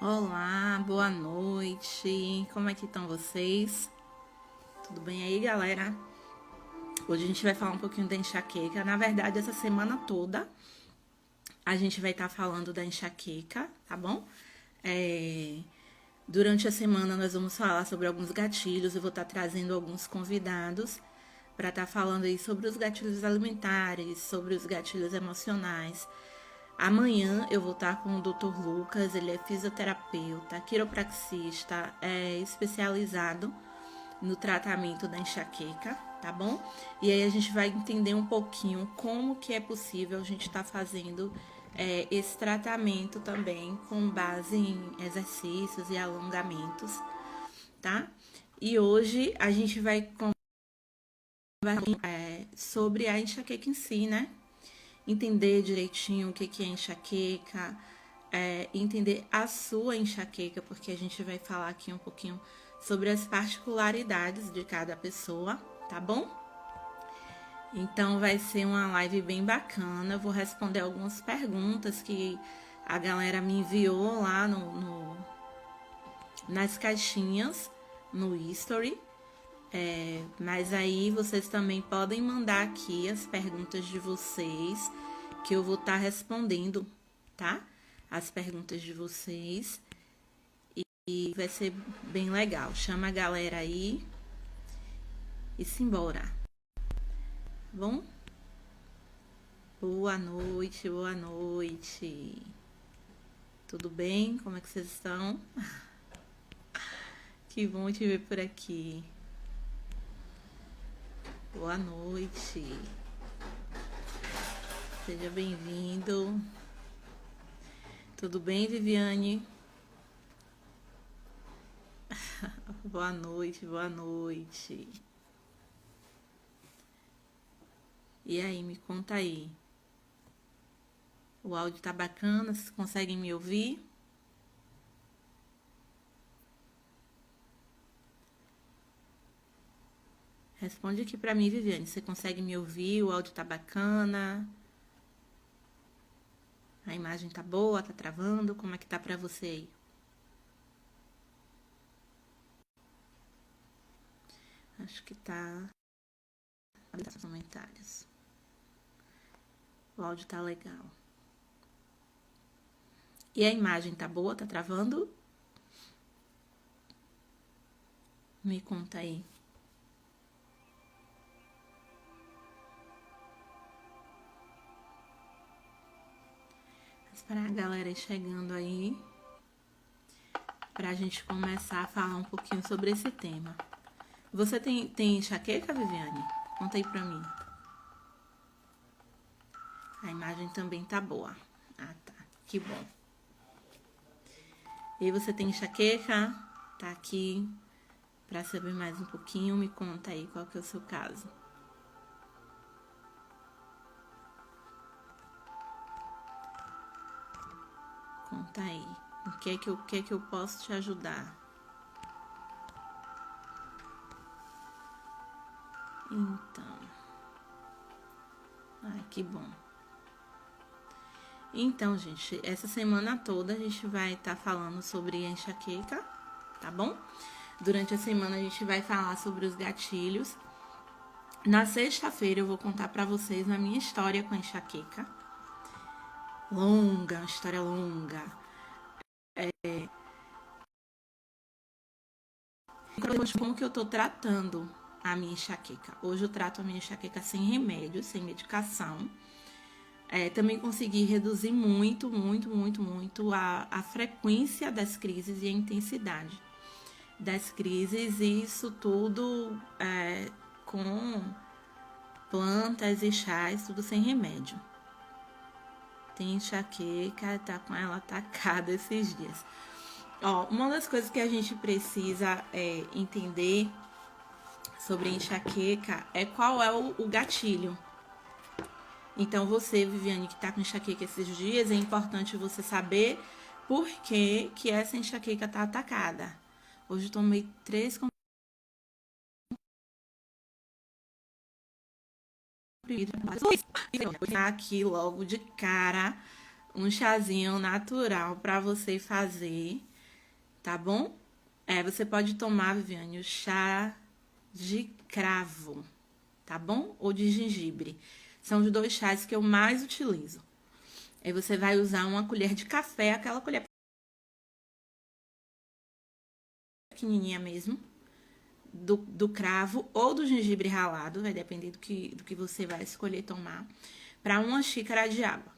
Olá, boa noite. Como é que estão vocês? Tudo bem aí, galera? Hoje a gente vai falar um pouquinho da enxaqueca. Na verdade, essa semana toda a gente vai estar falando da enxaqueca, tá bom? Durante a semana nós vamos falar sobre alguns gatilhos. Eu vou estar trazendo alguns convidados para estar falando aí sobre os gatilhos alimentares, sobre os gatilhos emocionais. Amanhã eu vou estar com o Dr. Lucas, ele é fisioterapeuta, quiropraxista, especializado no tratamento da enxaqueca, tá bom? E aí a gente vai entender um pouquinho como que é possível a gente estar fazendo esse tratamento também com base em exercícios e alongamentos, tá? E hoje a gente vai conversar sobre a enxaqueca em si, né? Entender direitinho o que é enxaqueca, entender a sua enxaqueca, porque a gente vai falar aqui um pouquinho sobre as particularidades de cada pessoa, tá bom? Então vai ser uma live bem bacana. Eu vou responder algumas perguntas que a galera me enviou lá nas caixinhas no History. Mas aí vocês também podem mandar aqui as perguntas de vocês, que eu vou estar respondendo, tá? As perguntas de vocês. E vai ser bem legal. Chama a galera aí e simbora. Bom? Boa noite, boa noite. Tudo bem? Como é que vocês estão? Que bom te ver por aqui. Boa noite. Seja bem-vindo. Tudo bem, Viviane? Boa noite, boa noite. E aí, me conta aí. O áudio tá bacana? Vocês conseguem me ouvir? Responde aqui pra mim, Viviane. Você consegue me ouvir? O áudio tá bacana? A imagem tá boa? Tá travando? Como é que tá pra você aí? Acho que tá. Nos comentários. O áudio tá legal. E a imagem tá boa? Tá travando? Me conta aí. Esperar a galera ir chegando aí pra gente começar a falar um pouquinho sobre esse tema. Você tem enxaqueca, Viviane? Conta aí pra mim. A imagem também tá boa. Ah, tá. Que bom. E você tem enxaqueca? Tá aqui pra saber mais um pouquinho. Me conta aí qual que é o seu caso. Conta aí. O que é que eu posso te ajudar? Então. Ai, que bom. Então, gente, essa semana toda a gente vai estar falando sobre a enxaqueca, tá bom? Durante a semana a gente vai falar sobre os gatilhos. Na sexta-feira eu vou contar pra vocês a minha história com a enxaqueca. Longa, uma história longa. Como que eu tô tratando a minha enxaqueca? Hoje eu trato a minha enxaqueca sem remédio, sem medicação. Também consegui reduzir muito a frequência das crises e a intensidade das crises, e isso tudo com plantas e chás, tudo sem remédio. Tem enxaqueca, tá com ela atacada esses dias. Ó, uma das coisas que a gente precisa entender sobre enxaqueca é qual é o gatilho. Então, você, Viviane, que tá com enxaqueca esses dias, é importante você saber por que essa enxaqueca tá atacada. Hoje eu tomei 3 aqui logo de cara um chazinho natural para você fazer tá bom? Você pode tomar, Viviane, o chá de cravo, tá bom? Ou de gengibre. São os dois chás que eu mais utilizo. Aí você vai usar uma colher de café, aquela colher pequenininha mesmo, do cravo ou do gengibre ralado, vai depender do que você vai escolher tomar, para uma xícara de água.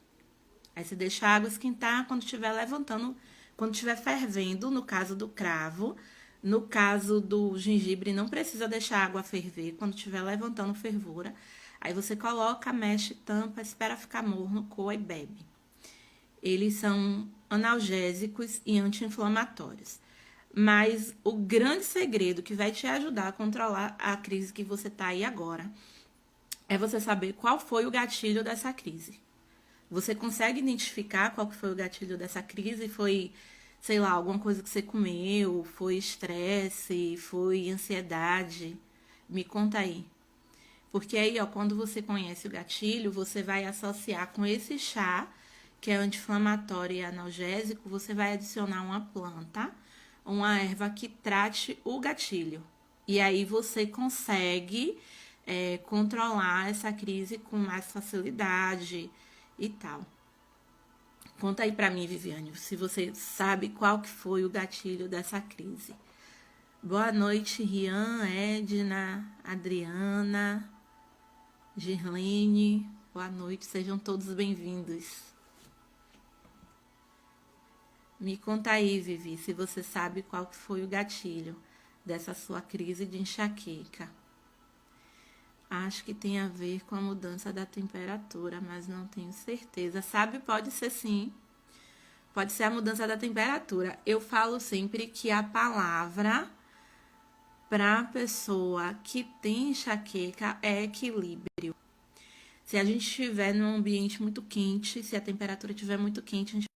Aí você deixa a água esquentar quando estiver levantando, quando estiver fervendo, no caso do cravo. No caso do gengibre, não precisa deixar a água ferver quando estiver levantando fervura. Aí você coloca, mexe, tampa, espera ficar morno, coa e bebe. Eles são analgésicos e anti-inflamatórios. Mas o grande segredo que vai te ajudar a controlar a crise que você tá aí agora é você saber qual foi o gatilho dessa crise. Você consegue identificar qual que foi o gatilho dessa crise? Foi, sei lá, alguma coisa que você comeu, foi estresse, foi ansiedade? Me conta aí. Porque aí, ó, quando você conhece o gatilho, você vai associar com esse chá, que é anti-inflamatório e analgésico, você vai adicionar uma planta, uma erva que trate o gatilho. E aí você consegue controlar essa crise com mais facilidade e tal. Conta aí pra mim, Viviane, se você sabe qual que foi o gatilho dessa crise. Boa noite, Rian, Edna, Adriana, Girlene. Boa noite, sejam todos bem-vindos. Me conta aí, Vivi, se você sabe qual que foi o gatilho dessa sua crise de enxaqueca. Acho que tem a ver com a mudança da temperatura, mas não tenho certeza. Sabe, pode ser sim. Pode ser a mudança da temperatura. Eu falo sempre que a palavra para a pessoa que tem enxaqueca é equilíbrio. Se a gente estiver num ambiente muito quente, se a temperatura estiver muito quente, a gente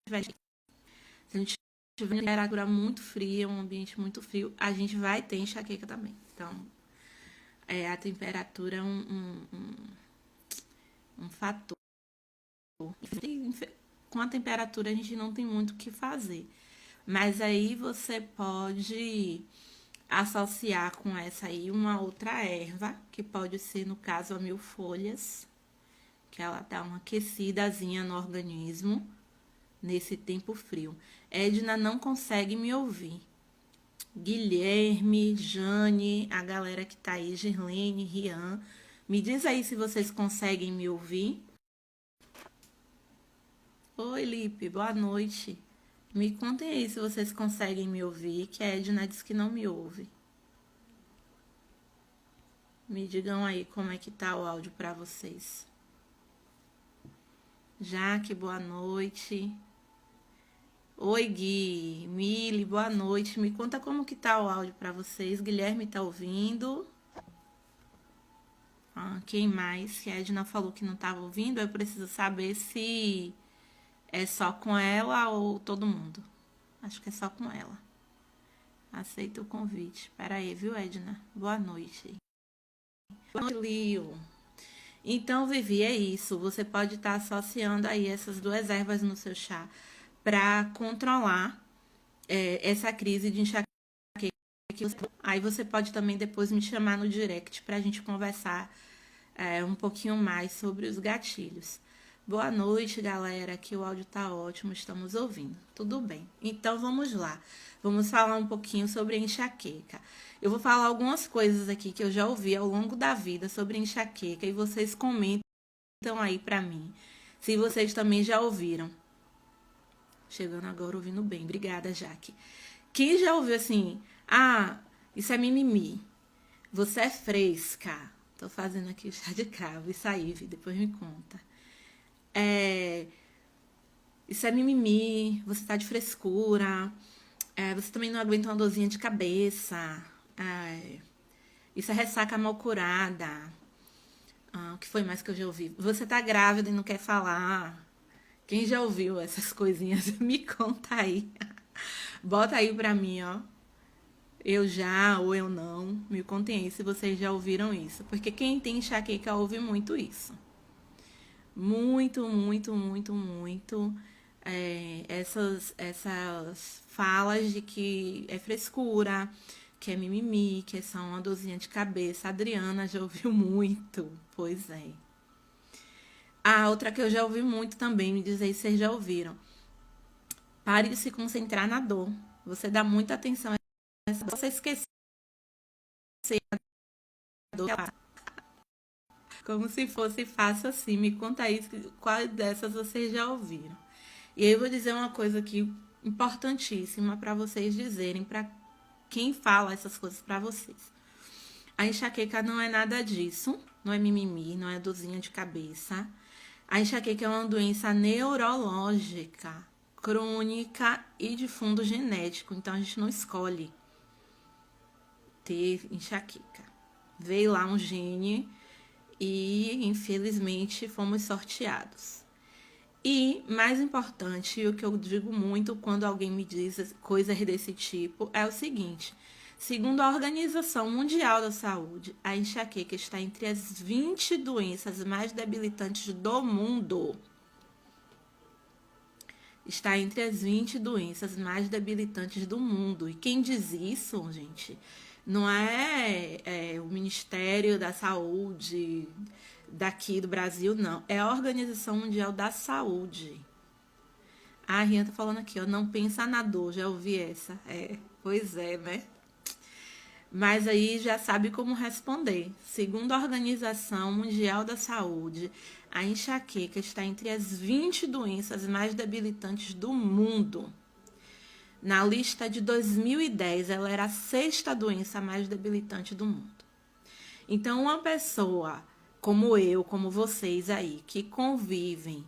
vai. Se a gente estiver em temperatura muito fria, um ambiente muito frio, a gente vai ter enxaqueca também. Então, a temperatura é um fator. Com a temperatura a gente não tem muito o que fazer. Mas aí você pode associar com essa aí uma outra erva, que pode ser, no caso, a mil-folhas, que ela dá uma aquecidazinha no organismo nesse tempo frio. Edna não consegue me ouvir. Guilherme, Jane, a galera que tá aí, Girlene, Rian, me diz aí se vocês conseguem me ouvir. Oi, Lipe, boa noite. Me contem aí se vocês conseguem me ouvir, que a Edna diz que não me ouve. Me digam aí como é que tá o áudio pra vocês. Jaque, boa noite. Oi, Gui, Mili, boa noite. Me conta como que tá o áudio pra vocês. Guilherme tá ouvindo? Quem mais? Que a Edna falou que não tava ouvindo. Eu preciso saber se é só com ela ou todo mundo. Acho que é só com ela. Aceita o convite. Pera aí, viu, Edna? Boa noite. Boa noite, Lio. Então, Vivi, é isso. Você pode estar associando aí essas duas ervas no seu chá para controlar essa crise de enxaqueca. Aí você pode também depois me chamar no direct para a gente conversar um pouquinho mais sobre os gatilhos. Boa noite, galera. Aqui o áudio tá ótimo, estamos ouvindo. Tudo bem. Então vamos lá. Vamos falar um pouquinho sobre enxaqueca. Eu vou falar algumas coisas aqui que eu já ouvi ao longo da vida sobre enxaqueca e vocês comentam aí pra mim, se vocês também já ouviram. Chegando agora ouvindo bem. Obrigada, Jaque. Quem já ouviu assim, isso é mimimi, você é fresca. Tô fazendo aqui o chá de cravo, isso aí, depois me conta. Isso é mimimi, você tá de frescura, você também não aguenta uma dorzinha de cabeça, isso é ressaca mal curada. O que foi mais que eu já ouvi? Você tá grávida e não quer falar. Quem já ouviu essas coisinhas, me conta aí. Bota aí pra mim, ó. Eu já ou eu não. Me contem aí se vocês já ouviram isso. Porque quem tem enxaqueca ouve muito isso. Muito, muito, muito, muito. essas falas de que é frescura, que é mimimi, que é só uma dorzinha de cabeça. A Adriana já ouviu muito, pois é. A outra que eu já ouvi muito também, me diz aí se vocês já ouviram. Pare de se concentrar na dor. Você dá muita atenção a essa dor, você esquecer a dor. Como se fosse fácil assim. Me conta aí quais dessas vocês já ouviram. E aí eu vou dizer uma coisa aqui importantíssima para vocês dizerem para quem fala essas coisas para vocês. A enxaqueca não é nada disso, não é mimimi, não é dorzinha de cabeça. A enxaqueca é uma doença neurológica, crônica e de fundo genético. Então a gente não escolhe ter enxaqueca. Veio lá um gene e infelizmente fomos sorteados. E, mais importante, o que eu digo muito quando alguém me diz coisas desse tipo é o seguinte: segundo a Organização Mundial da Saúde, a enxaqueca está entre as 20 doenças mais debilitantes do mundo. Está entre as 20 doenças mais debilitantes do mundo. E quem diz isso, gente, não é o Ministério da Saúde daqui do Brasil, não. É a Organização Mundial da Saúde. A Rian tá falando aqui, ó, não pensa na dor, já ouvi essa. Pois é, né? Mas aí já sabe como responder. Segundo a Organização Mundial da Saúde, a enxaqueca está entre as 20 doenças mais debilitantes do mundo. Na lista de 2010, ela era a 6ª doença mais debilitante do mundo. Então, uma pessoa como eu, como vocês aí, que convivem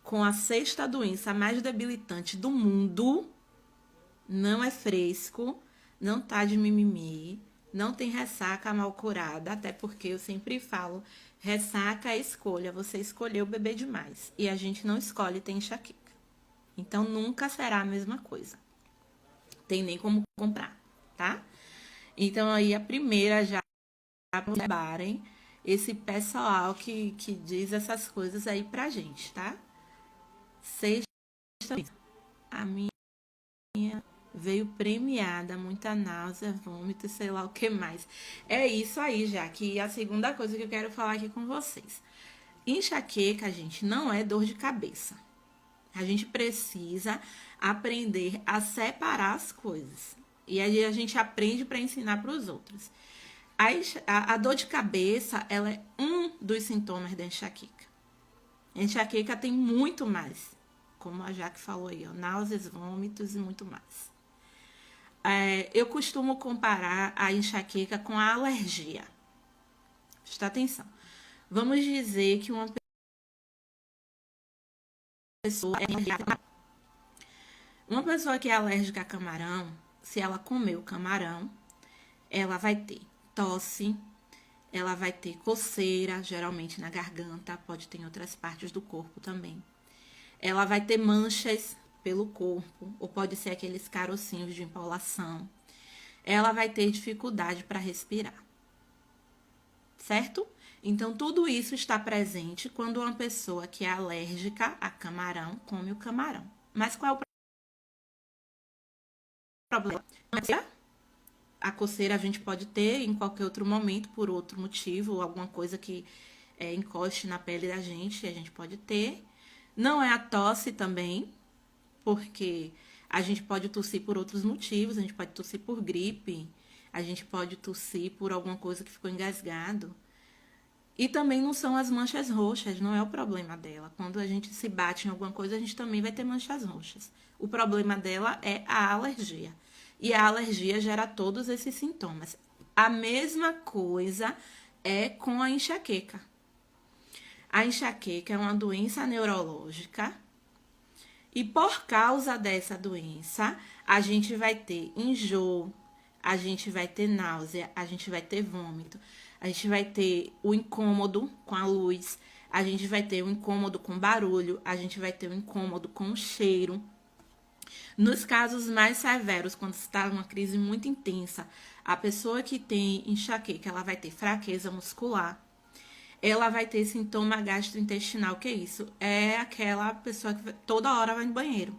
com a 6ª doença mais debilitante do mundo, não é fresco, não tá de mimimi, não tem ressaca mal curada, até porque eu sempre falo, ressaca é escolha, você escolheu beber demais. E a gente não escolhe ter enxaqueca. Então, nunca será a mesma coisa. Tem nem como comprar, tá? Então, aí a primeira já barem esse pessoal que diz essas coisas aí pra gente, tá? Sexta, a minha veio premiada, muita náusea, vômito, sei lá o que mais. É isso aí, já que a segunda coisa que eu quero falar aqui com vocês. Enxaqueca, gente, não é dor de cabeça. A gente precisa aprender a separar as coisas. E aí a gente aprende para ensinar para os outros. A dor de cabeça, ela é um dos sintomas da enxaqueca. A enxaqueca tem muito mais, como a Jaque falou aí, ó, náuseas, vômitos e muito mais. Eu costumo comparar a enxaqueca com a alergia. Presta atenção. Vamos dizer que uma pessoa que é alérgica a camarão, se ela comer o camarão, ela vai ter tosse, ela vai ter coceira, geralmente na garganta, pode ter em outras partes do corpo também. Ela vai ter manchas pelo corpo, ou pode ser aqueles carocinhos de empolação. Ela vai ter dificuldade para respirar. Certo? Então, tudo isso está presente quando uma pessoa que é alérgica a camarão come o camarão. Mas qual é o problema? A coceira a gente pode ter em qualquer outro momento, por outro motivo, ou alguma coisa que encoste na pele da gente, a gente pode ter. Não é a tosse também, porque a gente pode tossir por outros motivos, a gente pode tossir por gripe, a gente pode tossir por alguma coisa que ficou engasgado. E também não são as manchas roxas, não é o problema dela. Quando a gente se bate em alguma coisa, a gente também vai ter manchas roxas. O problema dela é a alergia. E a alergia gera todos esses sintomas. A mesma coisa é com a enxaqueca. A enxaqueca é uma doença neurológica e por causa dessa doença, a gente vai ter enjoo, a gente vai ter náusea, a gente vai ter vômito, a gente vai ter o incômodo com a luz, a gente vai ter o incômodo com barulho, a gente vai ter o incômodo com o cheiro. Nos casos mais severos, quando está numa crise muito intensa, a pessoa que tem enxaqueca, ela vai ter fraqueza muscular, ela vai ter sintoma gastrointestinal. Que é isso? É aquela pessoa que toda hora vai no banheiro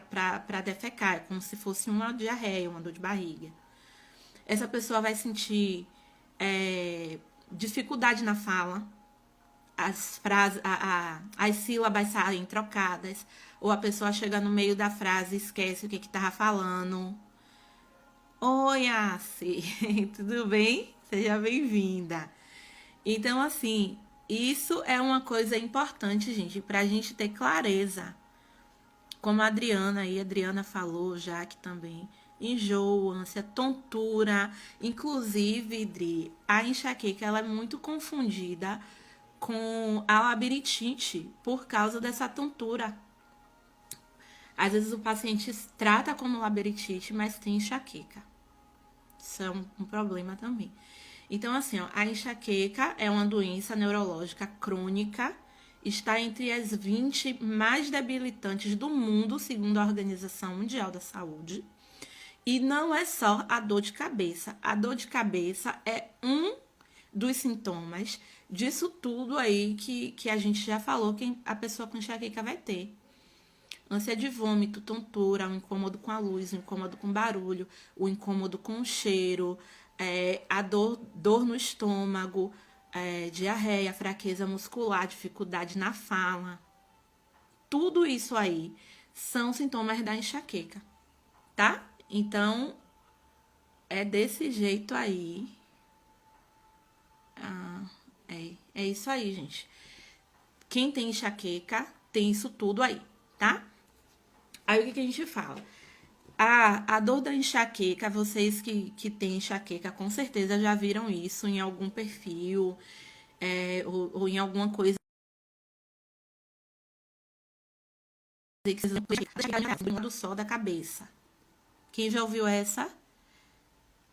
para defecar, é como se fosse uma diarreia, uma dor de barriga. Essa pessoa vai sentir dificuldade na fala, as frases, as sílabas saem trocadas, ou a pessoa chega no meio da frase e esquece o que estava falando. Oi, Assi, tudo bem? Seja bem-vinda. Então, assim, isso é uma coisa importante, gente, para a gente ter clareza. Como a Adriana falou, Jaque também, enjoo, ânsia, tontura, inclusive, Dri, a enxaqueca ela é muito confundida com a labirintite por causa dessa tontura. Às vezes o paciente trata como labirintite, mas tem enxaqueca. Isso é um problema também. Então, assim, ó, a enxaqueca é uma doença neurológica crônica, está entre as 20 mais debilitantes do mundo, segundo a Organização Mundial da Saúde. E não é só a dor de cabeça. A dor de cabeça é um dos sintomas disso tudo aí que a gente já falou que a pessoa com enxaqueca vai ter. Ânsia de vômito, tontura, o incômodo com a luz, o incômodo com o barulho, o incômodo com o cheiro, a dor no estômago, diarreia, fraqueza muscular, dificuldade na fala. Tudo isso aí são sintomas da enxaqueca, tá? Então, é desse jeito aí. É isso aí, gente. Quem tem enxaqueca tem isso tudo aí, tá? Aí o que a gente fala? A dor da enxaqueca, vocês que têm enxaqueca, com certeza já viram isso em algum perfil, ou em alguma coisa que vocês não do sol da cabeça. Quem já ouviu essa?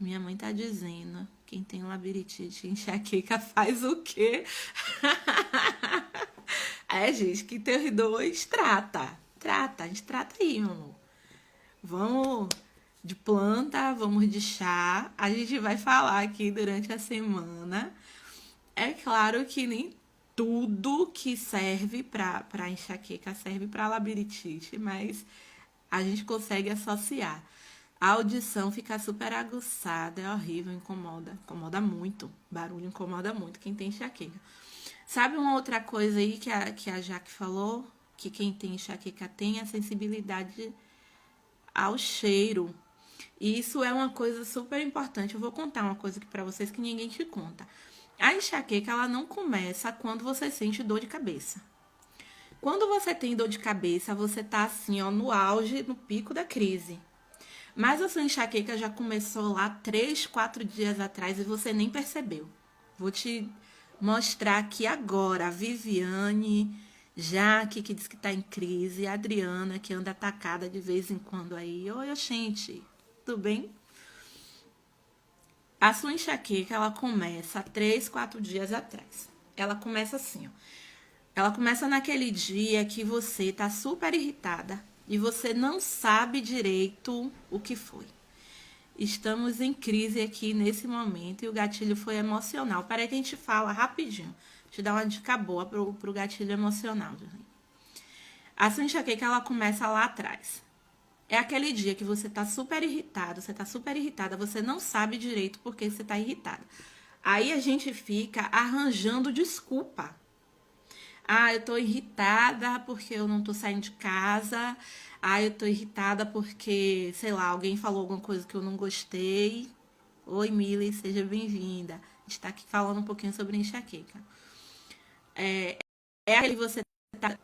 Minha mãe tá dizendo, quem tem labirintite, enxaqueca faz o quê? Gente, quem tem os dois, trata, a gente trata aí, meu amor. Vamos de planta, vamos de chá. A gente vai falar aqui durante a semana. É claro que nem tudo que serve para enxaqueca serve para labirintite, mas a gente consegue associar. A audição fica super aguçada, é horrível, incomoda muito. Barulho incomoda muito quem tem enxaqueca. Sabe uma outra coisa aí que a Jaque falou? Que quem tem enxaqueca tem a sensibilidade ao cheiro. E isso é uma coisa super importante. Eu vou contar uma coisa aqui para vocês que ninguém te conta. A enxaqueca, ela não começa quando você sente dor de cabeça. Quando você tem dor de cabeça, você tá assim, ó, no auge, no pico da crise. Mas a sua enxaqueca já começou lá 3, 4 dias atrás e você nem percebeu. Vou te mostrar aqui agora a Viviane, Jaque, que diz que tá em crise, a Adriana, que anda atacada de vez em quando aí. Oi, gente, tudo bem? A sua enxaqueca, ela começa 3, 4 dias atrás. Ela começa assim, ó. Ela começa naquele dia que você tá super irritada e você não sabe direito o que foi. Estamos em crise aqui nesse momento e o gatilho foi emocional. Peraí que a gente fala rapidinho. Te dar uma dica boa pro gatilho emocional. A sua enxaqueca, ela começa lá atrás. É aquele dia que você tá super irritado, você não sabe direito por que você tá irritado. Aí a gente fica arranjando desculpa. Eu tô irritada porque eu não tô saindo de casa. Eu tô irritada porque, sei lá, alguém falou alguma coisa que eu não gostei. Oi, Mili, seja bem-vinda. A gente tá aqui falando um pouquinho sobre enxaqueca. É aquele que você tá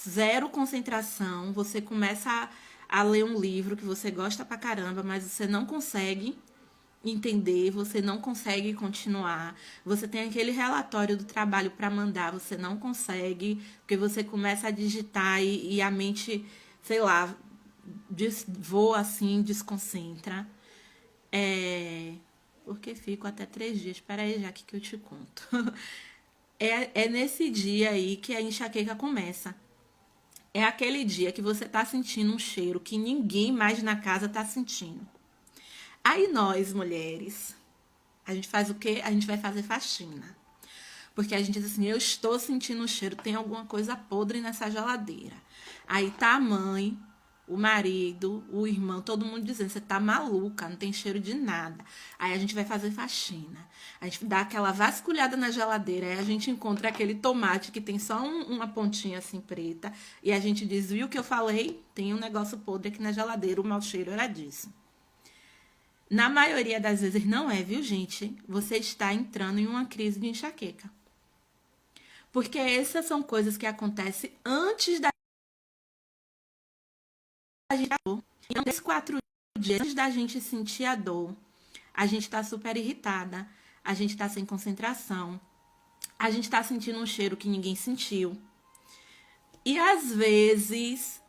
zero concentração, você começa a ler um livro que você gosta pra caramba, mas você não consegue entender, você não consegue continuar. Você tem aquele relatório do trabalho para mandar, você não consegue, porque você começa a digitar e a mente, sei lá, voa assim, desconcentra. Porque fico até 3 dias. Espera aí, já que eu te conto. É nesse dia aí que a enxaqueca começa. É aquele dia que você tá sentindo um cheiro que ninguém mais na casa tá sentindo. Aí nós, mulheres, a gente faz o quê? A gente vai fazer faxina. Porque a gente diz assim, eu estou sentindo o cheiro, tem alguma coisa podre nessa geladeira. Aí tá a mãe, o marido, o irmão, todo mundo dizendo, você tá maluca, não tem cheiro de nada. Aí a gente vai fazer faxina. A gente dá aquela vasculhada na geladeira, aí a gente encontra aquele tomate que tem só uma pontinha assim preta, e a gente diz, viu o que eu falei? Tem um negócio podre aqui na geladeira, o mau cheiro era disso. Na maioria das vezes não é, viu, gente? Você está entrando em uma crise de enxaqueca. Porque essas são coisas que acontecem antes da gente. Então, nesses 4 dias, antes da gente sentir a dor, a gente está super irritada, a gente está sem concentração, a gente está sentindo um cheiro que ninguém sentiu. E às vezes,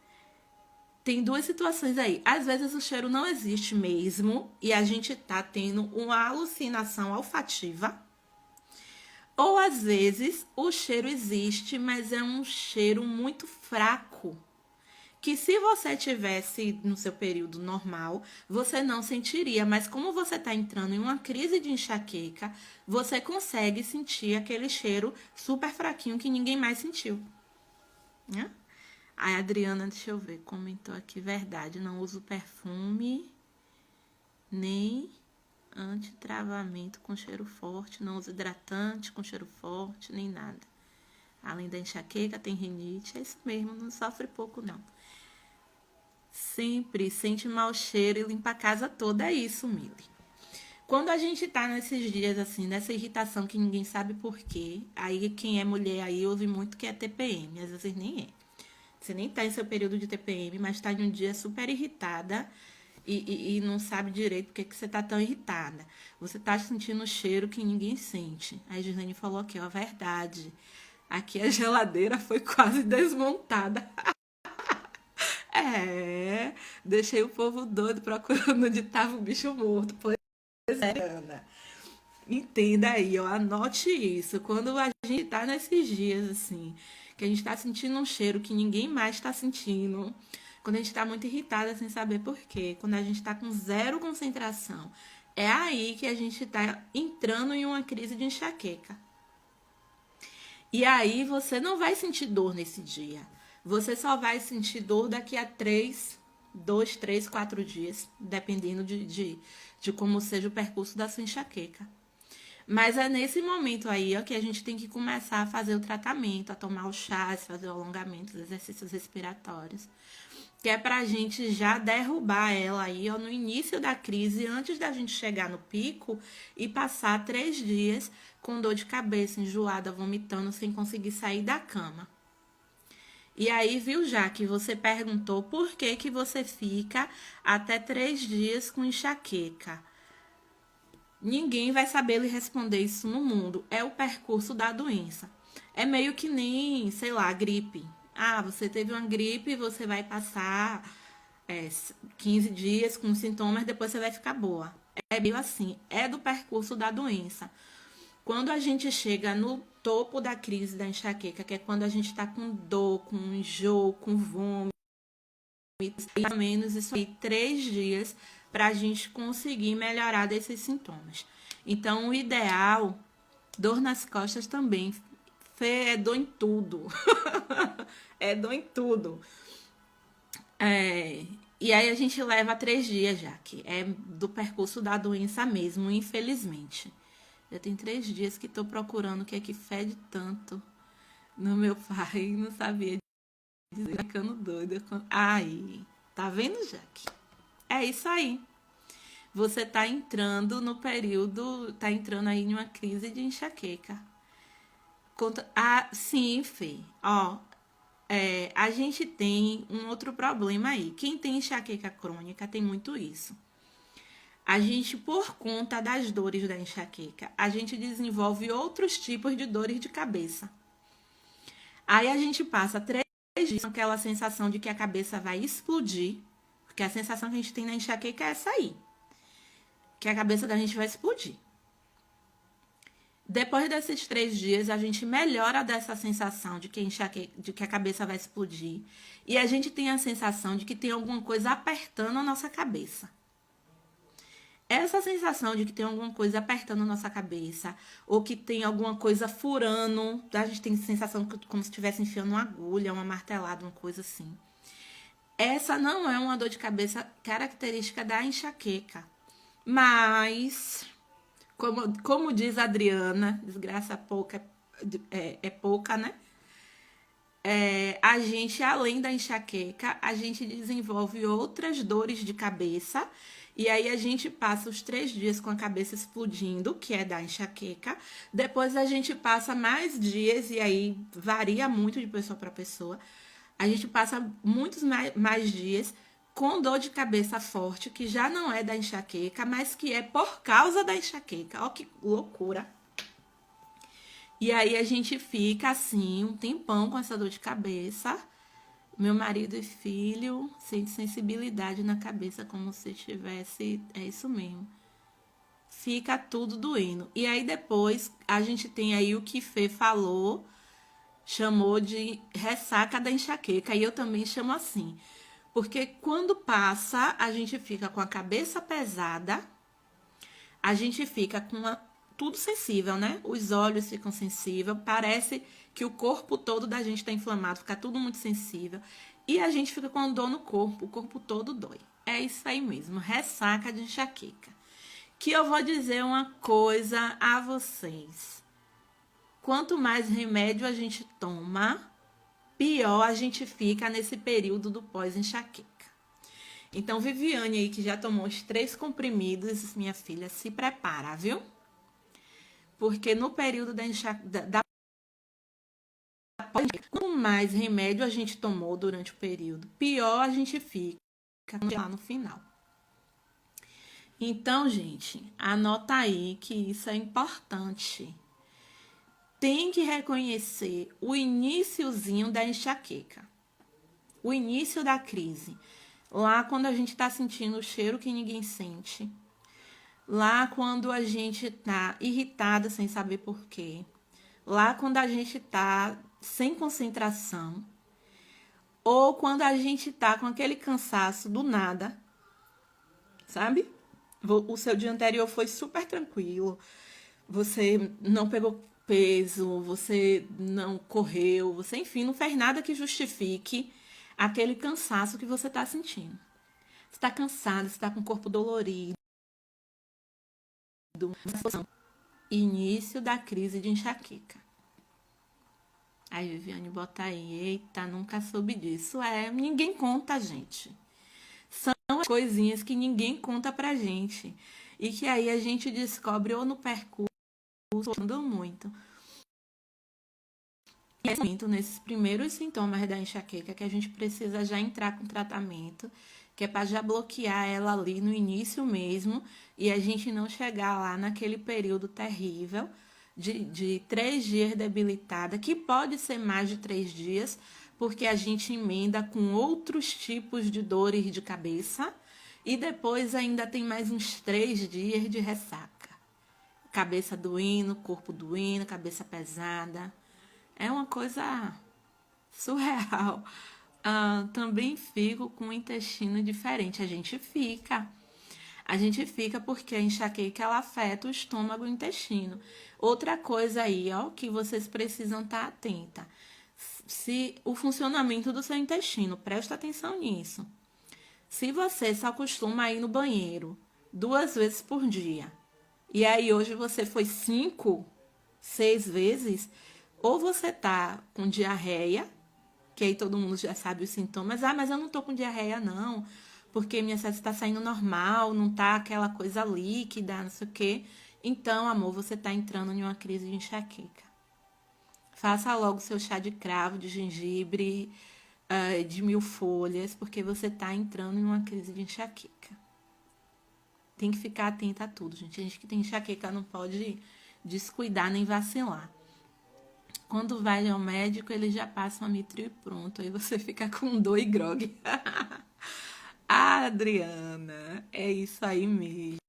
tem duas situações aí. Às vezes o cheiro não existe mesmo e a gente tá tendo uma alucinação olfativa. Ou às vezes o cheiro existe, mas é um cheiro muito fraco. Que se você tivesse no seu período normal, você não sentiria. Mas como você está entrando em uma crise de enxaqueca, você consegue sentir aquele cheiro super fraquinho que ninguém mais sentiu. Né? A Adriana, deixa eu ver, comentou aqui, verdade, não uso perfume, nem antitravamento com cheiro forte, não uso hidratante com cheiro forte, nem nada. Além da enxaqueca, tem rinite, é isso mesmo, não sofre pouco não. Sempre sente mau cheiro e limpa a casa toda, é isso, Mili. Quando a gente tá nesses dias assim, nessa irritação que ninguém sabe por quê, aí quem é mulher aí ouve muito que é TPM, às vezes nem é. Você nem tá em seu período de TPM, mas tá em um dia super irritada e não sabe direito por que você tá tão irritada. Você tá sentindo o cheiro que ninguém sente. A Gislaine falou aqui, ó, verdade. Aqui a geladeira foi quase desmontada. É, deixei o povo doido procurando onde tava o bicho morto. Pois é, Ana. Entenda aí, ó, anote isso. Quando a gente tá nesses dias assim, que a gente tá sentindo um cheiro que ninguém mais tá sentindo, quando a gente tá muito irritada sem saber por quê, quando a gente tá com zero concentração, é aí que a gente tá entrando em uma crise de enxaqueca. E aí você não vai sentir dor nesse dia. Você só vai sentir dor daqui a 2, 3, 4 dias, dependendo de como seja o percurso da sua enxaqueca. Mas é nesse momento aí, ó, que a gente tem que começar a fazer o tratamento, a tomar o chá, fazer o alongamento, os exercícios respiratórios. Que é pra gente já derrubar ela aí, ó, no início da crise, antes da gente chegar no pico e passar 3 dias com dor de cabeça, enjoada, vomitando, sem conseguir sair da cama. E aí, viu, já que você perguntou por que que você fica até 3 dias com enxaqueca. Ninguém vai saber lhe responder isso no mundo. É o percurso da doença. É meio que nem, sei lá, gripe. Ah, você teve uma gripe, você vai passar 15 dias com sintomas, depois você vai ficar boa. É meio assim, é do percurso da doença. Quando a gente chega no topo da crise da enxaqueca, que é quando a gente tá com dor, com enjoo, com vômito, pelo menos isso aí 3 dias para a gente conseguir melhorar desses sintomas. Então, o ideal, dor nas costas também, é dor em tudo. É dor em tudo. E aí a gente leva 3 dias já, que é do percurso da doença mesmo, infelizmente. Já tem 3 dias que tô procurando o que é que fede tanto no meu pai, não sabia dizer, ficando doida. Aí, tá vendo, Jaque? É isso aí. Você tá entrando no período, tá entrando aí em uma crise de enxaqueca. Sim, Fê. Ó, a gente tem um outro problema aí. Quem tem enxaqueca crônica tem muito isso. A gente, por conta das dores da enxaqueca, a gente desenvolve outros tipos de dores de cabeça. Aí a gente passa 3 dias com aquela sensação de que a cabeça vai explodir, porque a sensação que a gente tem na enxaqueca é essa aí, que a cabeça da gente vai explodir. Depois desses 3 dias, a gente melhora dessa sensação de que a cabeça vai explodir, e a gente tem a sensação de que tem alguma coisa apertando a nossa cabeça. essa sensação de que tem alguma coisa apertando a nossa cabeça, ou que tem alguma coisa furando, a gente tem sensação como se estivesse enfiando uma agulha, uma martelada, uma coisa assim. Essa não é uma dor de cabeça característica da enxaqueca. Mas, como diz a Adriana, desgraça pouca é pouca, né? A gente, além da enxaqueca, a gente desenvolve outras dores de cabeça. E aí a gente passa os 3 dias com a cabeça explodindo, que é da enxaqueca. Depois a gente passa mais dias, e aí varia muito de pessoa para pessoa. A gente passa muitos mais dias com dor de cabeça forte, que já não é da enxaqueca, mas que é por causa da enxaqueca. Ó, que loucura! E aí a gente fica assim, um tempão com essa dor de cabeça. Meu marido e filho sente sensibilidade na cabeça, como se tivesse. É isso mesmo. Fica tudo doendo. E aí depois a gente tem aí o que Fê falou, chamou de ressaca da enxaqueca. E eu também chamo assim. Porque quando passa, a gente fica com a cabeça pesada, a gente fica com tudo sensível, né? Os olhos ficam sensíveis, parece que o corpo todo da gente está inflamado, fica tudo muito sensível. E a gente fica com dor no corpo, o corpo todo dói. É isso aí mesmo, ressaca de enxaqueca. Que eu vou dizer uma coisa a vocês. Quanto mais remédio a gente toma, pior a gente fica nesse período do pós-enxaqueca. Então, Viviane aí, que já tomou os 3 comprimidos, minha filha, se prepara, viu? Porque no período quanto mais remédio a gente tomou durante o período, pior a gente fica lá no final. Então, gente, anota aí que isso é importante. Tem que reconhecer o iniciozinho da enxaqueca, o início da crise. Lá quando a gente tá sentindo o cheiro que ninguém sente. Lá quando a gente tá irritada sem saber por quê. Lá quando a gente tá sem concentração. Ou quando a gente tá com aquele cansaço do nada. Sabe? O seu dia anterior foi super tranquilo. Você não pegou peso, você não correu, você, enfim, não fez nada que justifique aquele cansaço que você está sentindo. Você está cansado, você está com o corpo dolorido. Início da crise de enxaqueca. Aí, Viviane, bota aí. Eita, nunca soube disso. Ninguém conta, gente. São as coisinhas que ninguém conta pra gente. E que aí a gente descobre ou no percurso, ou muito. É muito nesses primeiros sintomas da enxaqueca que a gente precisa já entrar com tratamento, que é para já bloquear ela ali no início mesmo e a gente não chegar lá naquele período terrível de 3 dias debilitada, que pode ser mais de 3 dias, porque a gente emenda com outros tipos de dores de cabeça e depois ainda tem mais uns 3 dias de ressaca. Cabeça doendo, corpo doendo, cabeça pesada. É uma coisa surreal. Também fico com o intestino diferente. A gente fica. A gente fica porque a enxaqueca ela afeta o estômago e o intestino. Outra coisa aí, ó, que vocês precisam estar atenta. Se o funcionamento do seu intestino, presta atenção nisso. Se você se acostuma a ir no banheiro 2 vezes por dia, e aí hoje você foi 5, 6 vezes, ou você tá com diarreia, que aí todo mundo já sabe os sintomas. Mas eu não tô com diarreia, não, porque minha fezes tá saindo normal, não tá aquela coisa líquida, não sei o quê. Então, amor, você tá entrando em uma crise de enxaqueca. Faça logo seu chá de cravo, de gengibre, de 1000 folhas, porque você tá entrando em uma crise de enxaqueca. Tem que ficar atenta a tudo, gente. A gente que tem enxaqueca não pode descuidar nem vacilar. Quando vai ao médico, ele já passa um Amitril e pronto. Aí você fica com dor e grogue. Adriana, é isso aí mesmo.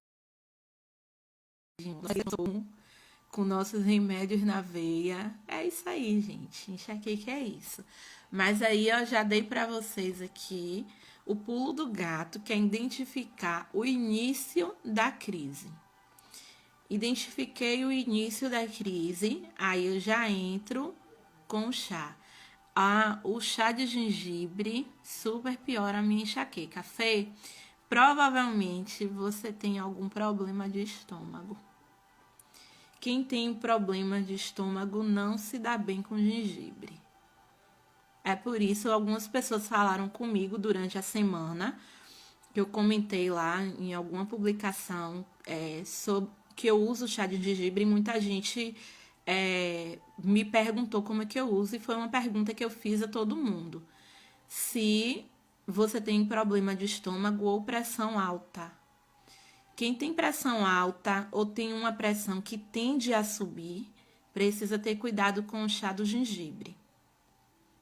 Com nossos remédios na veia. É isso aí, gente. Enxaqueca é isso. Mas aí eu já dei pra vocês aqui o pulo do gato, que é identificar o início da crise. Identifiquei o início da crise, aí eu já entro com o chá. O chá de gengibre super piora a minha enxaqueca. Fê, provavelmente você tem algum problema de estômago. Quem tem problema de estômago não se dá bem com gengibre. É por isso algumas pessoas falaram comigo durante a semana, que eu comentei lá em alguma publicação sobre que eu uso chá de gengibre, e muita gente me perguntou como é que eu uso, e foi uma pergunta que eu fiz a todo mundo. Se você tem problema de estômago ou pressão alta. Quem tem pressão alta ou tem uma pressão que tende a subir, precisa ter cuidado com o chá do gengibre.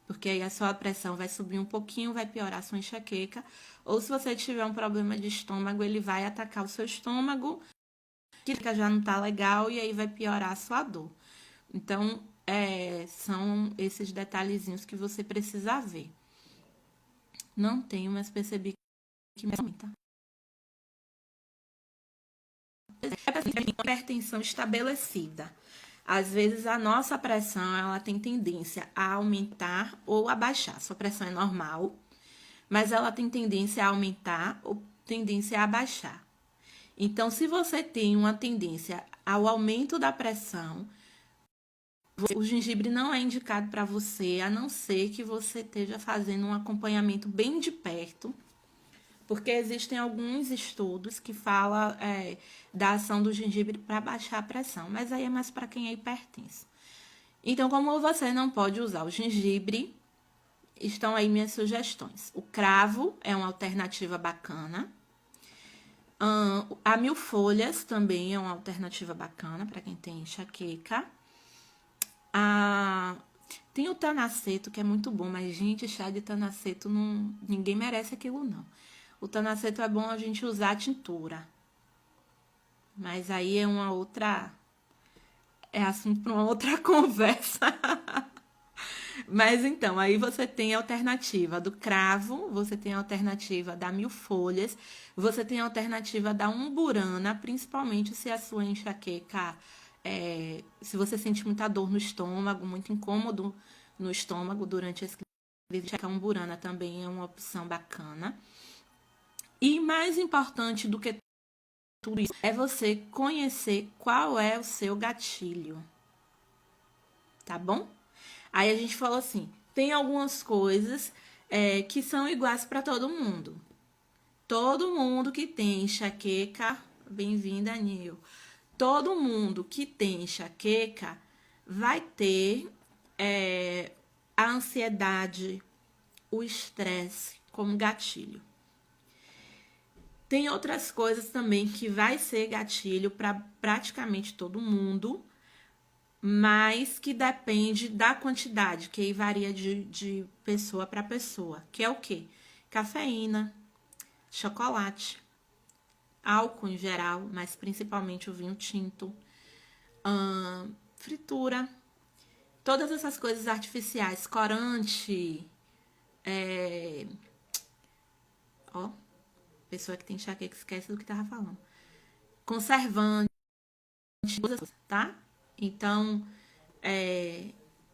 Porque aí a sua pressão vai subir um pouquinho, vai piorar a sua enxaqueca. Ou se você tiver um problema de estômago, ele vai atacar o seu estômago, que já não tá legal, e aí vai piorar a sua dor. Então, são esses detalhezinhos que você precisa ver. Não tenho, mas percebi que me aumenta. Hipertensão estabelecida. Às vezes a nossa pressão ela tem tendência a aumentar ou a baixar. Sua pressão é normal, mas ela tem tendência a aumentar ou tendência a baixar. Então, se você tem uma tendência ao aumento da pressão, o gengibre não é indicado para você, a não ser que você esteja fazendo um acompanhamento bem de perto, porque existem alguns estudos que falam da ação do gengibre para baixar a pressão, mas aí é mais para quem é hipertenso. Então, como você não pode usar o gengibre, estão aí minhas sugestões. O cravo é uma alternativa bacana. A 1000 folhas também é uma alternativa bacana para quem tem enxaqueca. Tem o tanaceto, que é muito bom, mas, gente, chá de tanaceto, ninguém merece aquilo, não. O tanaceto é bom a gente usar a tintura. Mas aí é uma outra... É assunto para uma outra conversa. Mas então, aí você tem a alternativa do cravo, você tem a alternativa da 1000 folhas, você tem a alternativa da umburana, principalmente se a sua enxaqueca, se você sente muita dor no estômago, muito incômodo no estômago durante esse crise, a umburana também é uma opção bacana. E mais importante do que tudo isso é você conhecer qual é o seu gatilho, tá bom? Aí a gente falou assim, tem algumas coisas que são iguais para todo mundo. Todo mundo que tem enxaqueca, bem-vinda, Nil. Todo mundo que tem enxaqueca vai ter a ansiedade, o estresse como gatilho. Tem outras coisas também que vai ser gatilho para praticamente todo mundo, mas que depende da quantidade, que aí varia de pessoa para pessoa, que é o quê? Cafeína, chocolate, álcool em geral, mas principalmente o vinho tinto, fritura, todas essas coisas artificiais, corante, pessoa que tem enxaqueca esquece do que tava falando, conservante, tá? Então,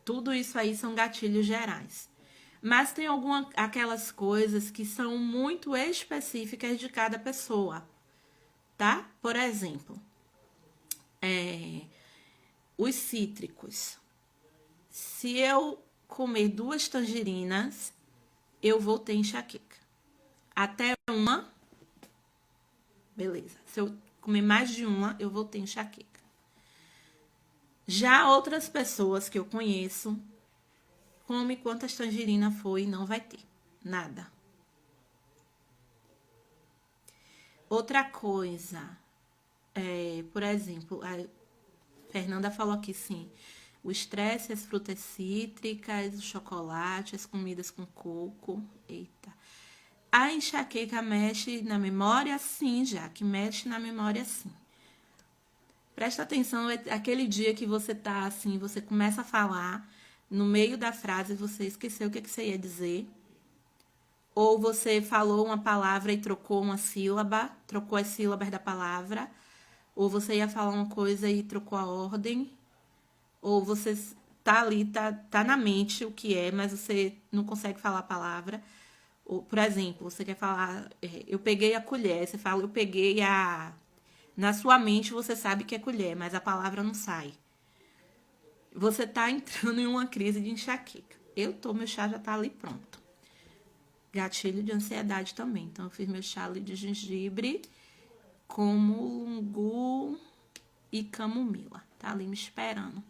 tudo isso aí são gatilhos gerais. Mas tem aquelas coisas que são muito específicas de cada pessoa, tá? Por exemplo, os cítricos. Se eu comer 2 tangerinas, eu vou ter enxaqueca. Até uma, beleza. Se eu comer mais de uma, eu vou ter enxaqueca. Já outras pessoas que eu conheço, come quantas tangerinas for e não vai ter nada. Outra coisa, por exemplo, a Fernanda falou aqui, sim, o estresse, as frutas cítricas, o chocolate, as comidas com coco, eita. A enxaqueca mexe na memória? Sim, já que mexe na memória, sim. Presta atenção, aquele dia que você tá assim, você começa a falar, no meio da frase você esqueceu o que você ia dizer. Ou você falou uma palavra e trocou uma sílaba, trocou as sílabas da palavra. Ou você ia falar uma coisa e trocou a ordem. Ou você tá ali, tá na mente o que é, mas você não consegue falar a palavra. Ou, por exemplo, você quer falar, eu peguei a colher, você fala, eu peguei a. Na sua mente você sabe que é colher, mas a palavra não sai. Você tá entrando em uma crise de enxaqueca. Meu chá já tá ali pronto. Gatilho de ansiedade também. Então, eu fiz meu chá ali de gengibre com mulungu e camomila. Tá ali me esperando.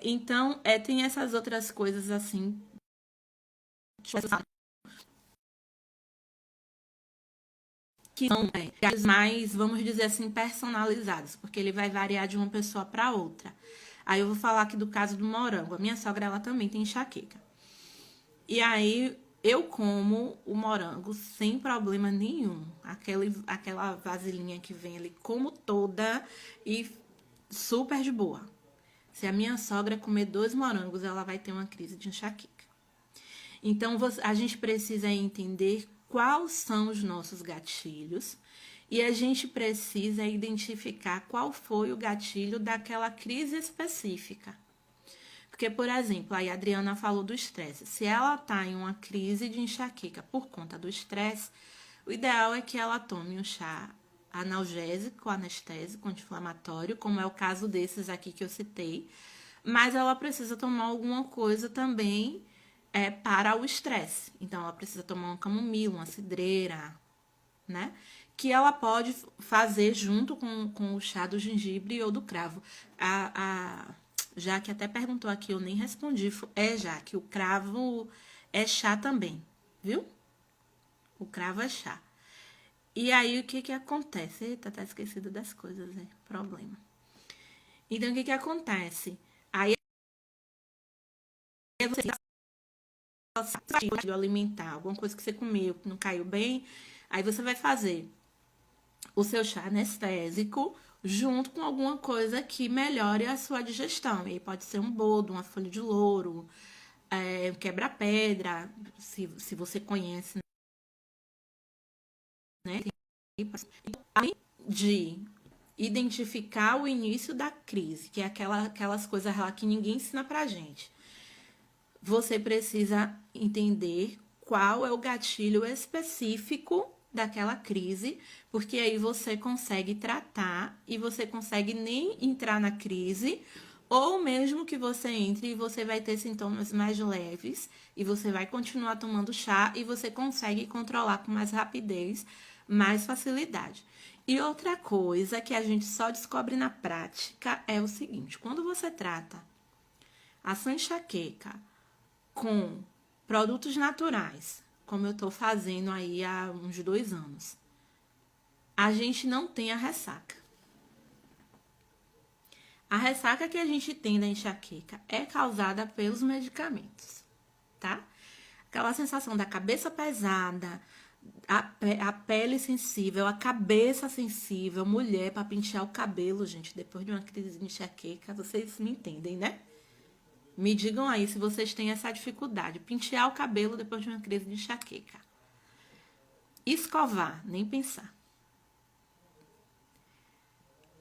Então, tem essas outras coisas assim. Que são mais, vamos dizer assim, personalizados, porque ele vai variar de uma pessoa para outra. Aí eu vou falar aqui do caso do morango. A minha sogra, ela também tem enxaqueca. E aí eu como o morango sem problema nenhum. Aquela vasilhinha que vem ali, como toda e super de boa. Se a minha sogra comer 2 morangos, ela vai ter uma crise de enxaqueca. Então, a gente precisa entender quais são os nossos gatilhos e a gente precisa identificar qual foi o gatilho daquela crise específica. Porque, por exemplo, aí a Adriana falou do estresse. Se ela está em uma crise de enxaqueca por conta do estresse, o ideal é que ela tome um chá analgésico, anestésico, anti-inflamatório, como é o caso desses aqui que eu citei. Mas ela precisa tomar alguma coisa também para o estresse. Então, ela precisa tomar uma camomila, uma cidreira, né? Que ela pode fazer junto com o chá do gengibre ou do cravo. Jaque até perguntou aqui, eu nem respondi. Jaque, o cravo é chá também, viu? O cravo é chá. E aí, o que acontece? Eita, tá esquecido das coisas, problema. Então, o que acontece? Aí, você alimentar, alguma coisa que você comeu que não caiu bem, aí você vai fazer o seu chá anestésico junto com alguma coisa que melhore a sua digestão. E aí pode ser um boldo, uma folha de louro, quebra-pedra, se você conhece, né? Além de identificar o início da crise, que é aquelas coisas lá que ninguém ensina pra gente. Você precisa entender qual é o gatilho específico daquela crise, porque aí você consegue tratar e você consegue nem entrar na crise, ou mesmo que você entre e você vai ter sintomas mais leves e você vai continuar tomando chá e você consegue controlar com mais rapidez, mais facilidade. E outra coisa que a gente só descobre na prática é o seguinte: quando você trata a sua enxaqueca com produtos naturais, como eu estou fazendo aí há uns 2 anos, a gente não tem a ressaca. A ressaca que a gente tem da enxaqueca é causada pelos medicamentos, tá? Aquela sensação da cabeça pesada, a pele sensível, a cabeça sensível, mulher para pentear o cabelo, gente, depois de uma crise de enxaqueca, vocês me entendem, né? Me digam aí se vocês têm essa dificuldade. Pentear o cabelo depois de uma crise de enxaqueca. Escovar, nem pensar.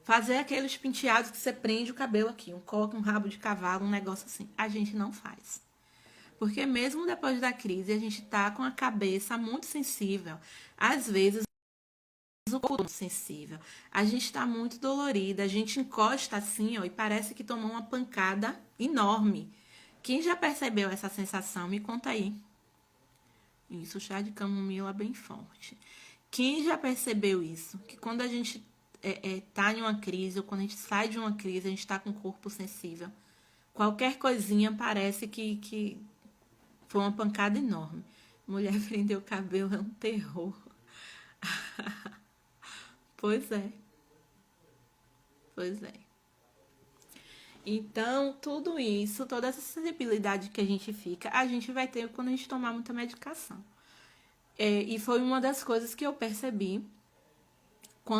Fazer aqueles penteados que você prende o cabelo aqui, coloca um rabo de cavalo, um negócio assim. A gente não faz. Porque mesmo depois da crise, a gente tá com a cabeça muito sensível. Às vezes, o corpo muito sensível. A gente tá muito dolorida, a gente encosta assim, ó, e parece que tomou uma pancada enorme. Quem já percebeu essa sensação, me conta aí. Isso, chá de camomila bem forte. Quem já percebeu isso? Que quando a gente tá em uma crise, ou quando a gente sai de uma crise, a gente tá com o corpo sensível. Qualquer coisinha parece que foi uma pancada enorme. Mulher prender o cabelo é um terror. Pois é. Pois é. Então, tudo isso, toda essa sensibilidade que a gente fica, a gente vai ter quando a gente tomar muita medicação. E foi uma das coisas que eu percebi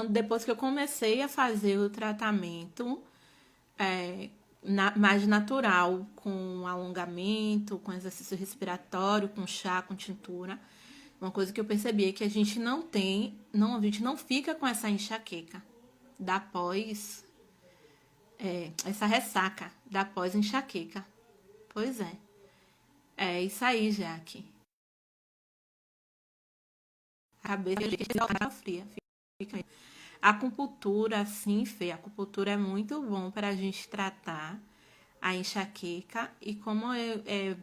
depois que eu comecei a fazer o tratamento mais natural, com alongamento, com exercício respiratório, com chá, com tintura. Uma coisa que eu percebi é que a gente não tem, não, a gente não fica com essa enxaqueca da pós, essa ressaca da pós enxaqueca. Pois é. É isso aí, Jaque. A cabeça fica fria. Fica aí. A acupuntura, sim, Fê, a acupuntura é muito bom para a gente tratar a enxaqueca e como é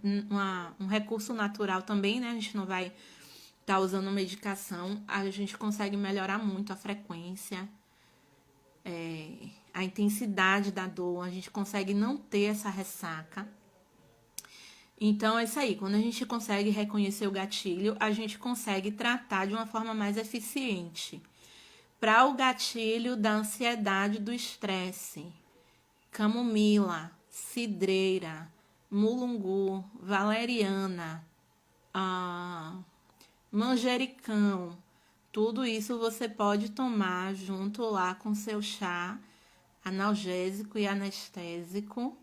um recurso natural também, né? A gente não vai estar usando medicação, a gente consegue melhorar muito a frequência, a intensidade da dor, a gente consegue não ter essa ressaca. Então é isso aí, quando a gente consegue reconhecer o gatilho, a gente consegue tratar de uma forma mais eficiente. Para o gatilho da ansiedade, do estresse, camomila, cidreira, mulungu, valeriana, manjericão, tudo isso você pode tomar junto lá com seu chá analgésico e anestésico,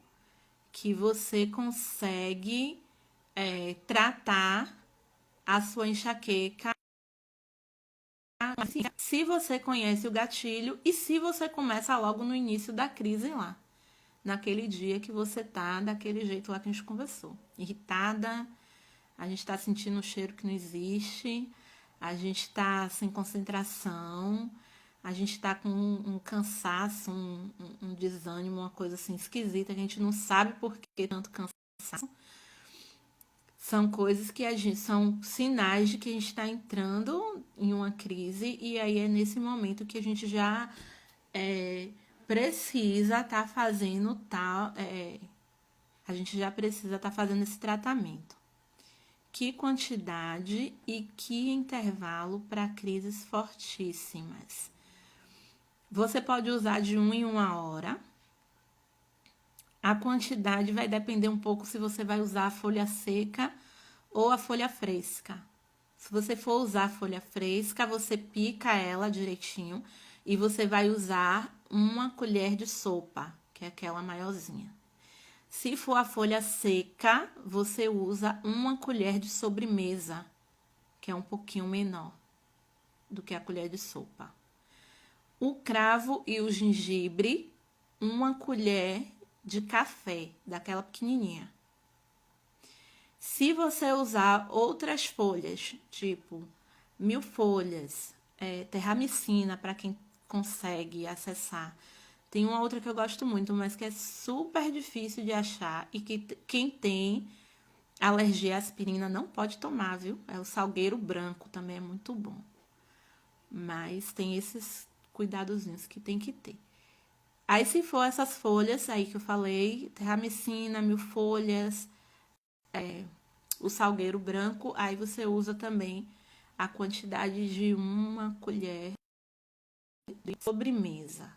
que você consegue tratar a sua enxaqueca. Assim, se você conhece o gatilho e se você começa logo no início da crise lá, naquele dia que você tá daquele jeito lá que a gente conversou, irritada, a gente tá sentindo um cheiro que não existe, a gente tá sem concentração, a gente tá com um cansaço, um desânimo, uma coisa assim esquisita, que a gente não sabe por que tanto cansaço. São coisas que a gente, são sinais de que a gente está entrando em uma crise, e aí é nesse momento que a gente já precisa estar fazendo tal. A gente já precisa estar fazendo esse tratamento. Que quantidade e que intervalo para crises fortíssimas? Você pode usar de 1 em 1 hora. A quantidade vai depender um pouco se você vai usar a folha seca ou a folha fresca. Se você for usar a folha fresca, você pica ela direitinho e você vai usar 1 colher de sopa, que é aquela maiorzinha. Se for a folha seca, você usa 1 colher de sobremesa, que é um pouquinho menor do que a colher de sopa. O cravo e o gengibre, 1 colher de café, daquela pequenininha. Se você usar outras folhas, tipo 1000 folhas, terramicina, para quem consegue acessar. Tem uma outra que eu gosto muito, mas que é super difícil de achar e que quem tem alergia à aspirina não pode tomar, viu? É o salgueiro branco, também é muito bom. Mas tem esses cuidadozinhos que tem que ter. Aí, se for essas folhas aí que eu falei, terramicina, 1000 folhas, o salgueiro branco, aí você usa também a quantidade de 1 colher de sobremesa.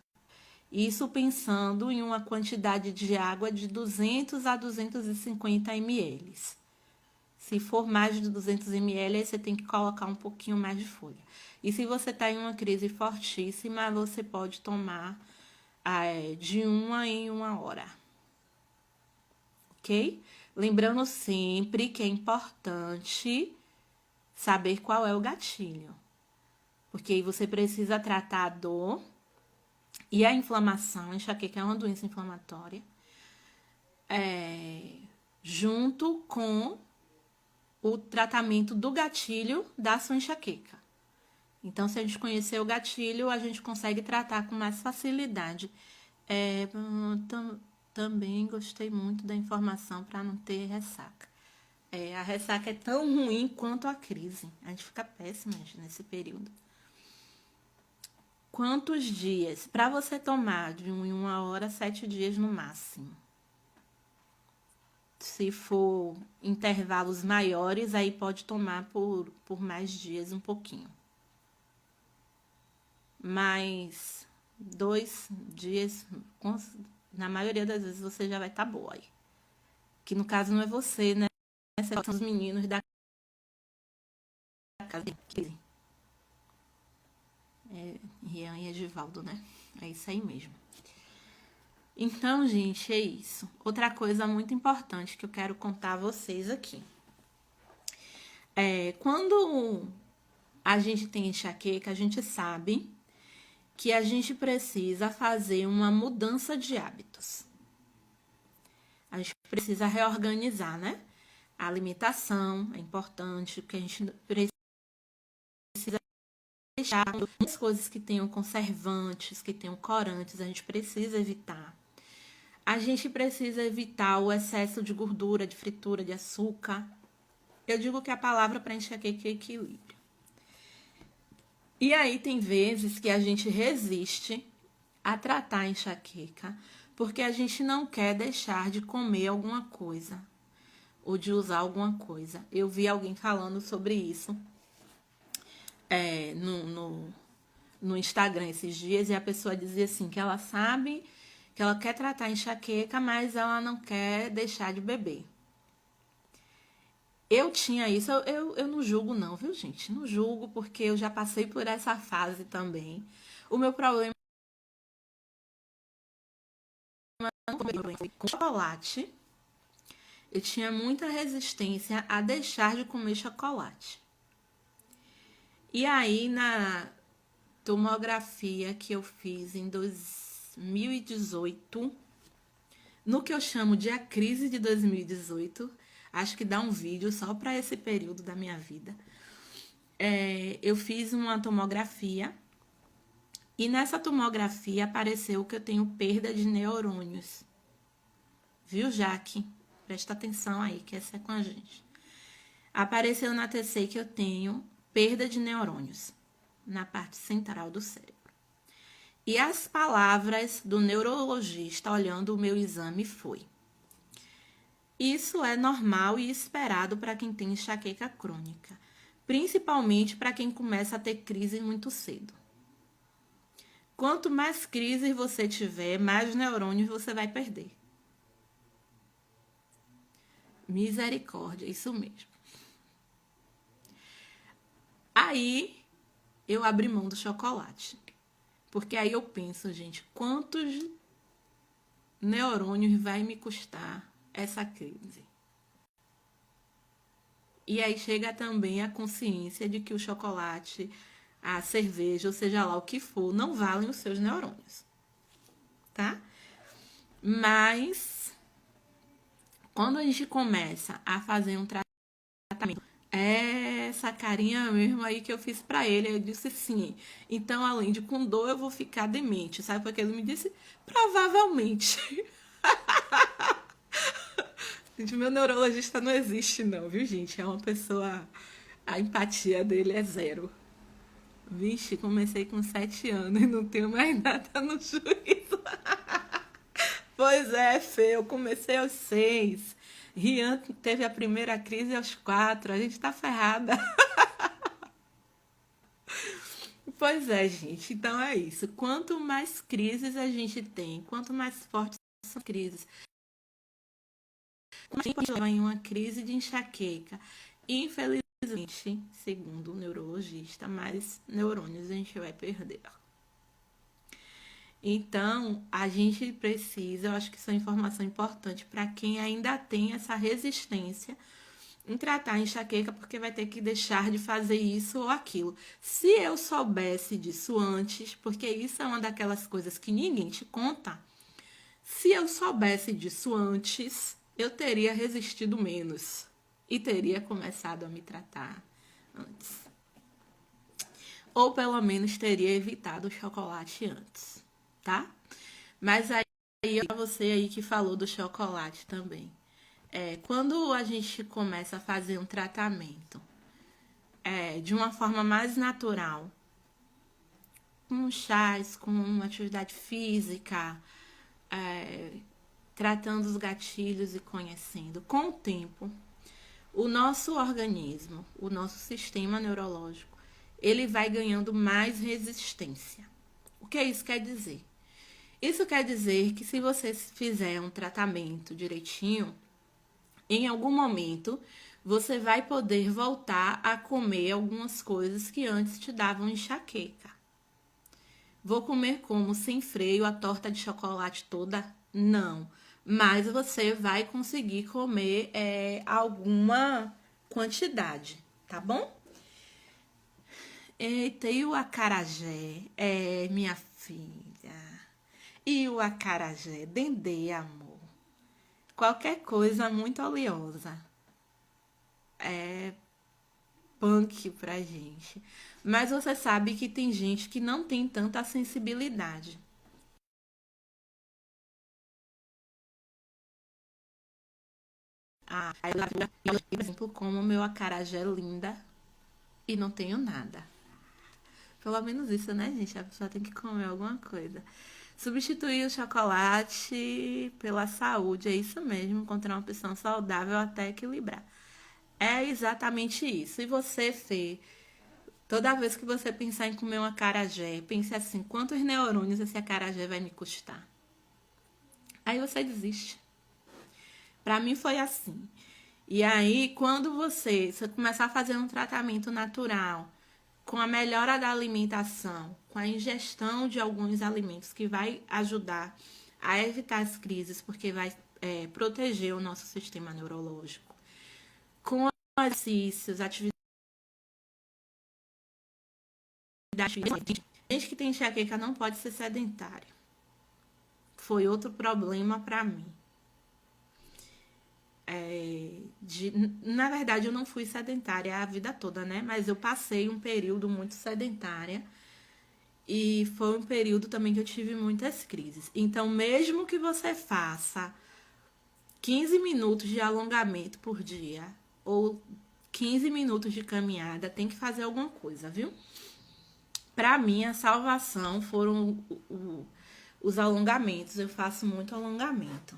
Isso pensando em uma quantidade de água de 200 a 250 ml. Se for mais de 200 ml, aí você tem que colocar um pouquinho mais de folha. E se você está em uma crise fortíssima, você pode tomar de 1 em 1 hora. Ok? Lembrando sempre que é importante saber qual é o gatilho. Porque aí você precisa tratar a dor e a inflamação, a enxaqueca é uma doença inflamatória, junto com o tratamento do gatilho da sua enxaqueca. Então, se a gente conhecer o gatilho, a gente consegue tratar com mais facilidade. Também gostei muito da informação para não ter ressaca. A ressaca é tão ruim quanto a crise. A gente fica péssima nesse período. Quantos dias? Para você tomar de 1 em 1 hora, 7 dias no máximo. Se for intervalos maiores, aí pode tomar por mais dias um pouquinho. Mas 2 dias, na maioria das vezes, você já vai estar boa aí. Que no caso não é você, né? São os meninos da casa. Rian e Edivaldo, né? É isso aí mesmo. Então, gente, é isso. Outra coisa muito importante que eu quero contar a vocês aqui. Quando a gente tem enxaqueca, a gente sabe que a gente precisa fazer uma mudança de hábitos. A gente precisa reorganizar, né? A alimentação é importante, porque a gente precisa deixar as coisas que tenham conservantes, que tenham corantes, a gente precisa evitar. A gente precisa evitar o excesso de gordura, de fritura, de açúcar. Eu digo que a palavra para enxaqueca é equilíbrio. E aí tem vezes que a gente resiste a tratar a enxaqueca porque a gente não quer deixar de comer alguma coisa ou de usar alguma coisa. Eu vi alguém falando sobre isso no Instagram esses dias e a pessoa dizia assim que ela sabe que ela quer tratar a enxaqueca, mas ela não quer deixar de beber. Eu tinha isso, eu não julgo não, viu, gente? Não julgo, porque eu já passei por essa fase também. O meu problema foi com chocolate. Eu tinha muita resistência a deixar de comer chocolate. E aí, na tomografia que eu fiz em 2018, no que eu chamo de a crise de 2018, acho que dá um vídeo só para esse período da minha vida. Eu fiz uma tomografia e nessa tomografia apareceu que eu tenho perda de neurônios. Viu, Jaque? Presta atenção aí, que essa é com a gente. Apareceu na TC que eu tenho perda de neurônios na parte central do cérebro. E as palavras do neurologista olhando o meu exame foi: isso é normal e esperado para quem tem enxaqueca crônica, principalmente para quem começa a ter crise muito cedo. Quanto mais crises você tiver, mais neurônios você vai perder. Misericórdia, isso mesmo. Aí eu abri mão do chocolate. Porque aí eu penso, gente, quantos neurônios vai me custar essa crise? E aí chega também a consciência de que o chocolate, a cerveja, ou seja lá o que for, não valem os seus neurônios. Tá? Mas quando a gente começa a fazer um tratamento, essa carinha mesmo aí que eu fiz pra ele, eu disse sim. Então, além de com dor, eu vou ficar demente. Sabe porque ele me disse? Provavelmente. Gente, meu neurologista não existe não, viu, gente? É uma pessoa... A empatia dele é zero. Vixe, comecei com 7 anos e não tenho mais nada no juízo. Pois é, Fê, eu comecei aos 6. Rian teve a primeira crise aos 4. A gente tá ferrada. Pois é, gente. Então é isso. Quanto mais crises a gente tem, quanto mais fortes são as crises, quando a gente leva em uma crise de enxaqueca, infelizmente, segundo o neurologista, mais neurônios a gente vai perder. Então, a gente precisa, eu acho que isso é uma informação importante para quem ainda tem essa resistência em tratar a enxaqueca, porque vai ter que deixar de fazer isso ou aquilo. Se eu soubesse disso antes, porque isso é uma daquelas coisas que ninguém te conta, se eu soubesse disso antes, eu teria resistido menos e teria começado a me tratar antes. Ou pelo menos teria evitado o chocolate antes, tá? Mas aí, pra você aí que falou do chocolate também. Quando a gente começa a fazer um tratamento de uma forma mais natural, com chás, com atividade física, tratando os gatilhos e conhecendo, com o tempo, o nosso organismo, o nosso sistema neurológico, ele vai ganhando mais resistência. O que isso quer dizer? Isso quer dizer que se você fizer um tratamento direitinho, em algum momento você vai poder voltar a comer algumas coisas que antes te davam enxaqueca. Vou comer como sem freio a torta de chocolate toda? Não. Mas você vai conseguir comer alguma quantidade, tá bom? Eita, e o acarajé? É, minha filha. E o acarajé? Dendê, amor. Qualquer coisa muito oleosa. Punk pra gente. Mas você sabe que tem gente que não tem tanta sensibilidade. Ah, aí eu, por exemplo, como meu acarajé linda e não tenho nada. Pelo menos isso, né, gente? A pessoa tem que comer alguma coisa. Substituir o chocolate pela saúde, é isso mesmo, encontrar uma opção saudável até equilibrar. É exatamente isso. E você, Fê, toda vez que você pensar em comer um acarajé, pense assim, quantos neurônios esse acarajé vai me custar? Aí você desiste. Pra mim foi assim. E aí, quando você começar a fazer um tratamento natural, com a melhora da alimentação, com a ingestão de alguns alimentos que vai ajudar a evitar as crises, porque vai proteger o nosso sistema neurológico, com exercícios, atividades. Gente que tem enxaqueca não pode ser sedentário. Foi outro problema para mim. Na verdade, eu não fui sedentária a vida toda, né? Mas eu passei um período muito sedentária. E foi um período também que eu tive muitas crises. Então, mesmo que você faça 15 minutos de alongamento por dia ou 15 minutos de caminhada, tem que fazer alguma coisa, viu? Para mim, a salvação foram os alongamentos. Eu faço muito alongamento.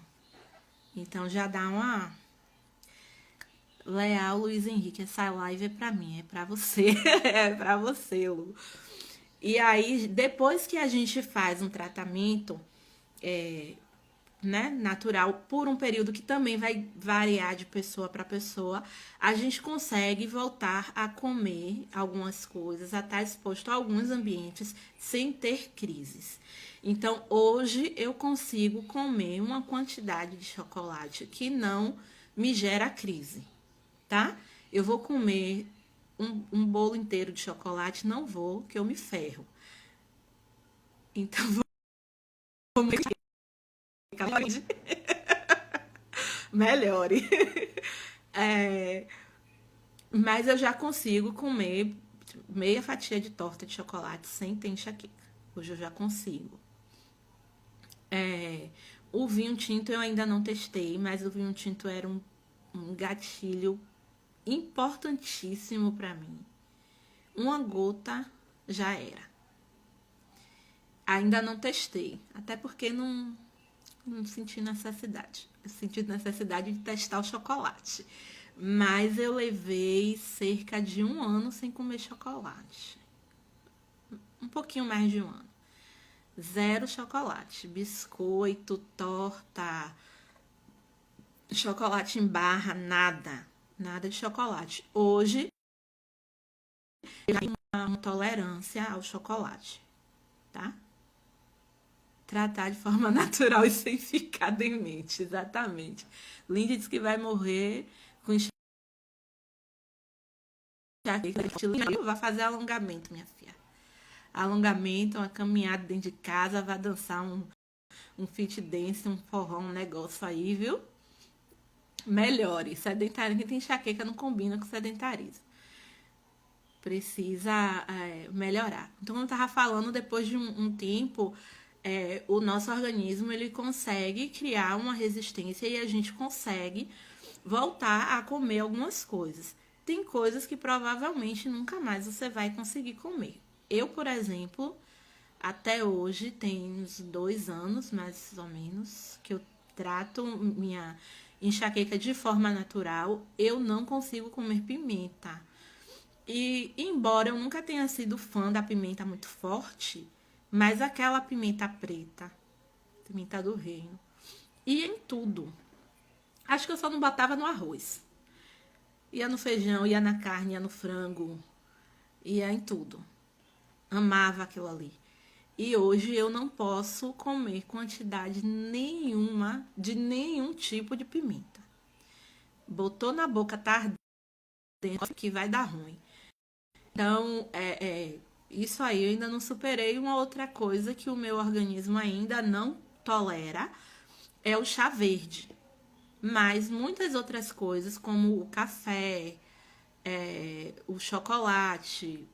Então, já dá uma. Leal, Luiz Henrique, essa live é pra mim, é pra você. É pra você, Lu. E aí, depois que a gente faz um tratamento né, natural por um período que também vai variar de pessoa para pessoa, a gente consegue voltar a comer algumas coisas, a estar exposto a alguns ambientes sem ter crises. Então, hoje eu consigo comer uma quantidade de chocolate que não me gera crise, tá? Eu vou comer um bolo inteiro de chocolate, não vou, que eu me ferro. Então, vou melhore. É, mas eu já consigo comer meia fatia de torta de chocolate sem ter enxaqueca. Hoje eu já consigo. É, o vinho tinto eu ainda não testei, mas o vinho tinto era um gatilho importantíssimo para mim. Uma gota já era. Ainda não testei, até porque não senti necessidade. Eu senti necessidade de testar o chocolate. Mas eu levei cerca de 1 ano sem comer chocolate. Um pouquinho mais de 1 ano. Zero chocolate. Biscoito, torta, chocolate em barra, nada. Nada de chocolate. Hoje, eu tenho uma tolerância ao chocolate, tá? Tratar de forma natural e sem ficar demente, exatamente. Lindy diz que vai morrer com enxaqueca. Vai fazer alongamento, minha filha. Alongamento, uma caminhada dentro de casa, vai dançar um fit dance, um forró, um negócio aí, viu? Melhore. Sedentarismo, quem tem enxaqueca não combina com sedentarismo. Precisa melhorar. Então, como eu estava falando, depois de um tempo, o nosso organismo ele consegue criar uma resistência e a gente consegue voltar a comer algumas coisas. Tem coisas que provavelmente nunca mais você vai conseguir comer. Eu, por exemplo, até hoje, tem uns 2 anos, mais ou menos, que eu trato minha enxaqueca de forma natural. Eu não consigo comer pimenta. E, embora eu nunca tenha sido fã da pimenta muito forte, mas aquela pimenta preta, pimenta do reino, ia em tudo. Acho que eu só não botava no arroz. Ia no feijão, ia na carne, ia no frango, ia em tudo. Amava aquilo ali. E hoje eu não posso comer quantidade nenhuma de nenhum tipo de pimenta. Botou na boca, tá ardendo, que vai dar ruim. Então, isso aí eu ainda não superei. Uma outra coisa que o meu organismo ainda não tolera é o chá verde. Mas muitas outras coisas, como o café, o chocolate,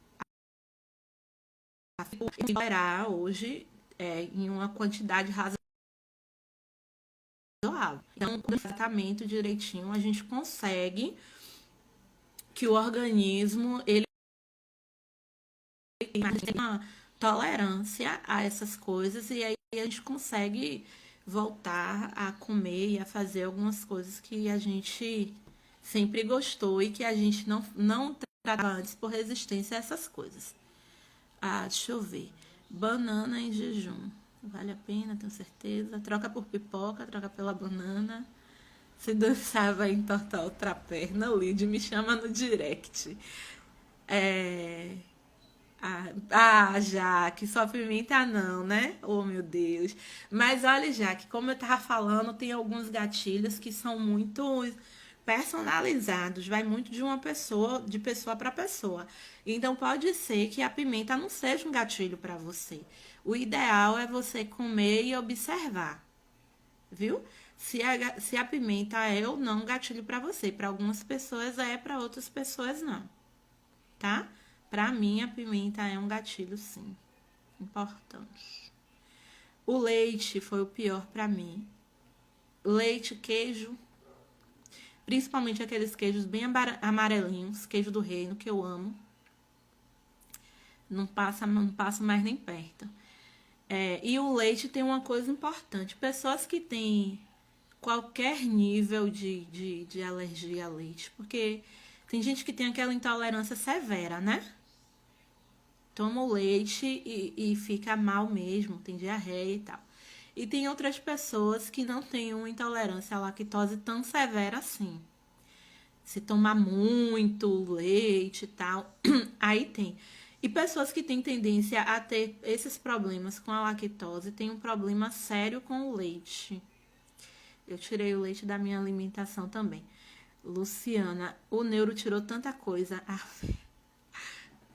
tolerar hoje em uma quantidade razoável. Então, com o tratamento direitinho, a gente consegue que o organismo ele tem uma tolerância a essas coisas e aí a gente consegue voltar a comer e a fazer algumas coisas que a gente sempre gostou e que a gente não tratava antes por resistência a essas coisas. Deixa eu ver. Banana em jejum. Vale a pena, tenho certeza. Troca por pipoca, troca pela banana. Se dançar, vai entortar outra perna. O Lid me chama no direct. É... Jaque, só pimenta não, né? Oh, meu Deus. Mas olha, Jaque, como eu tava falando, tem alguns gatilhos que são muito personalizados, vai muito de uma pessoa, de pessoa para pessoa. Então pode ser que a pimenta não seja um gatilho para você. O ideal é você comer e observar, viu? Se a pimenta é ou não um gatilho para você. Para algumas pessoas é, para outras pessoas não, tá? Para mim, a pimenta é um gatilho, sim. Importante. O leite foi o pior para mim. Leite, queijo, principalmente aqueles queijos bem amarelinhos, queijo do reino, que eu amo. Não passo mais nem perto. E o leite tem uma coisa importante. Pessoas que têm qualquer nível de alergia a leite, porque tem gente que tem aquela intolerância severa, né? Toma o leite e fica mal mesmo, tem diarreia e tal. E tem outras pessoas que não têm uma intolerância à lactose tão severa assim. Se tomar muito leite e tal, aí tem. E pessoas que têm tendência a ter esses problemas com a lactose têm um problema sério com o leite. Eu tirei o leite da minha alimentação também. Luciana, o neuro tirou tanta coisa.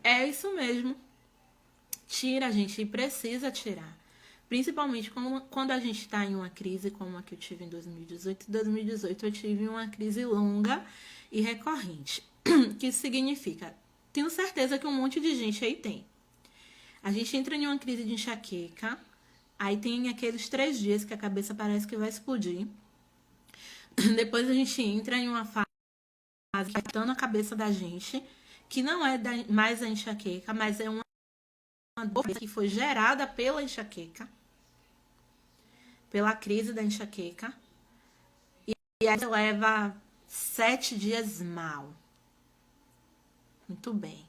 É isso mesmo. Tira, a gente precisa tirar. Principalmente quando a gente está em uma crise como a que eu tive em 2018. Em 2018 eu tive uma crise longa e recorrente. Que isso significa? Tenho certeza que um monte de gente aí tem. A gente entra em uma crise de enxaqueca, aí tem aqueles 3 dias que a cabeça parece que vai explodir. Depois a gente entra em uma fase afetando a cabeça da gente, que não é mais a enxaqueca, mas é uma dor que foi gerada pela enxaqueca, pela crise da enxaqueca. E aí você leva 7 dias mal. Muito bem.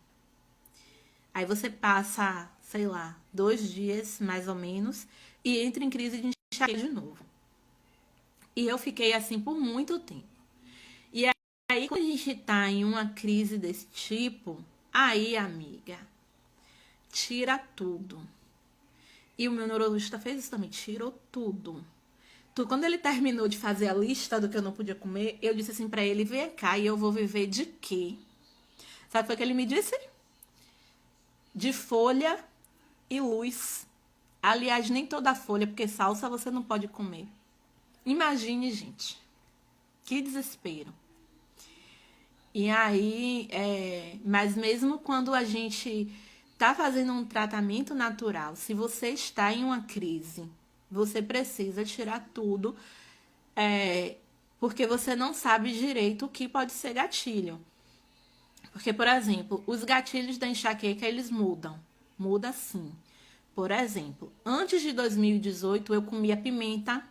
Aí você passa, sei lá, 2 dias mais ou menos e entra em crise de enxaqueca de novo. E eu fiquei assim por muito tempo. E aí, quando a gente tá em uma crise desse tipo, aí, amiga, tira tudo. E o meu neurologista fez isso também, tirou tudo. Quando ele terminou de fazer a lista do que eu não podia comer, eu disse assim pra ele, vem cá e eu vou viver de quê? Sabe o que foi que ele me disse? De folha e luz. Aliás, nem toda folha, porque salsa você não pode comer. Imagine, gente. Que desespero. E aí, mas mesmo quando a gente tá fazendo um tratamento natural, se você está em uma crise, você precisa tirar tudo, porque você não sabe direito o que pode ser gatilho. Porque, por exemplo, os gatilhos da enxaqueca, eles mudam. Muda sim. Por exemplo, antes de 2018, eu comia pimenta,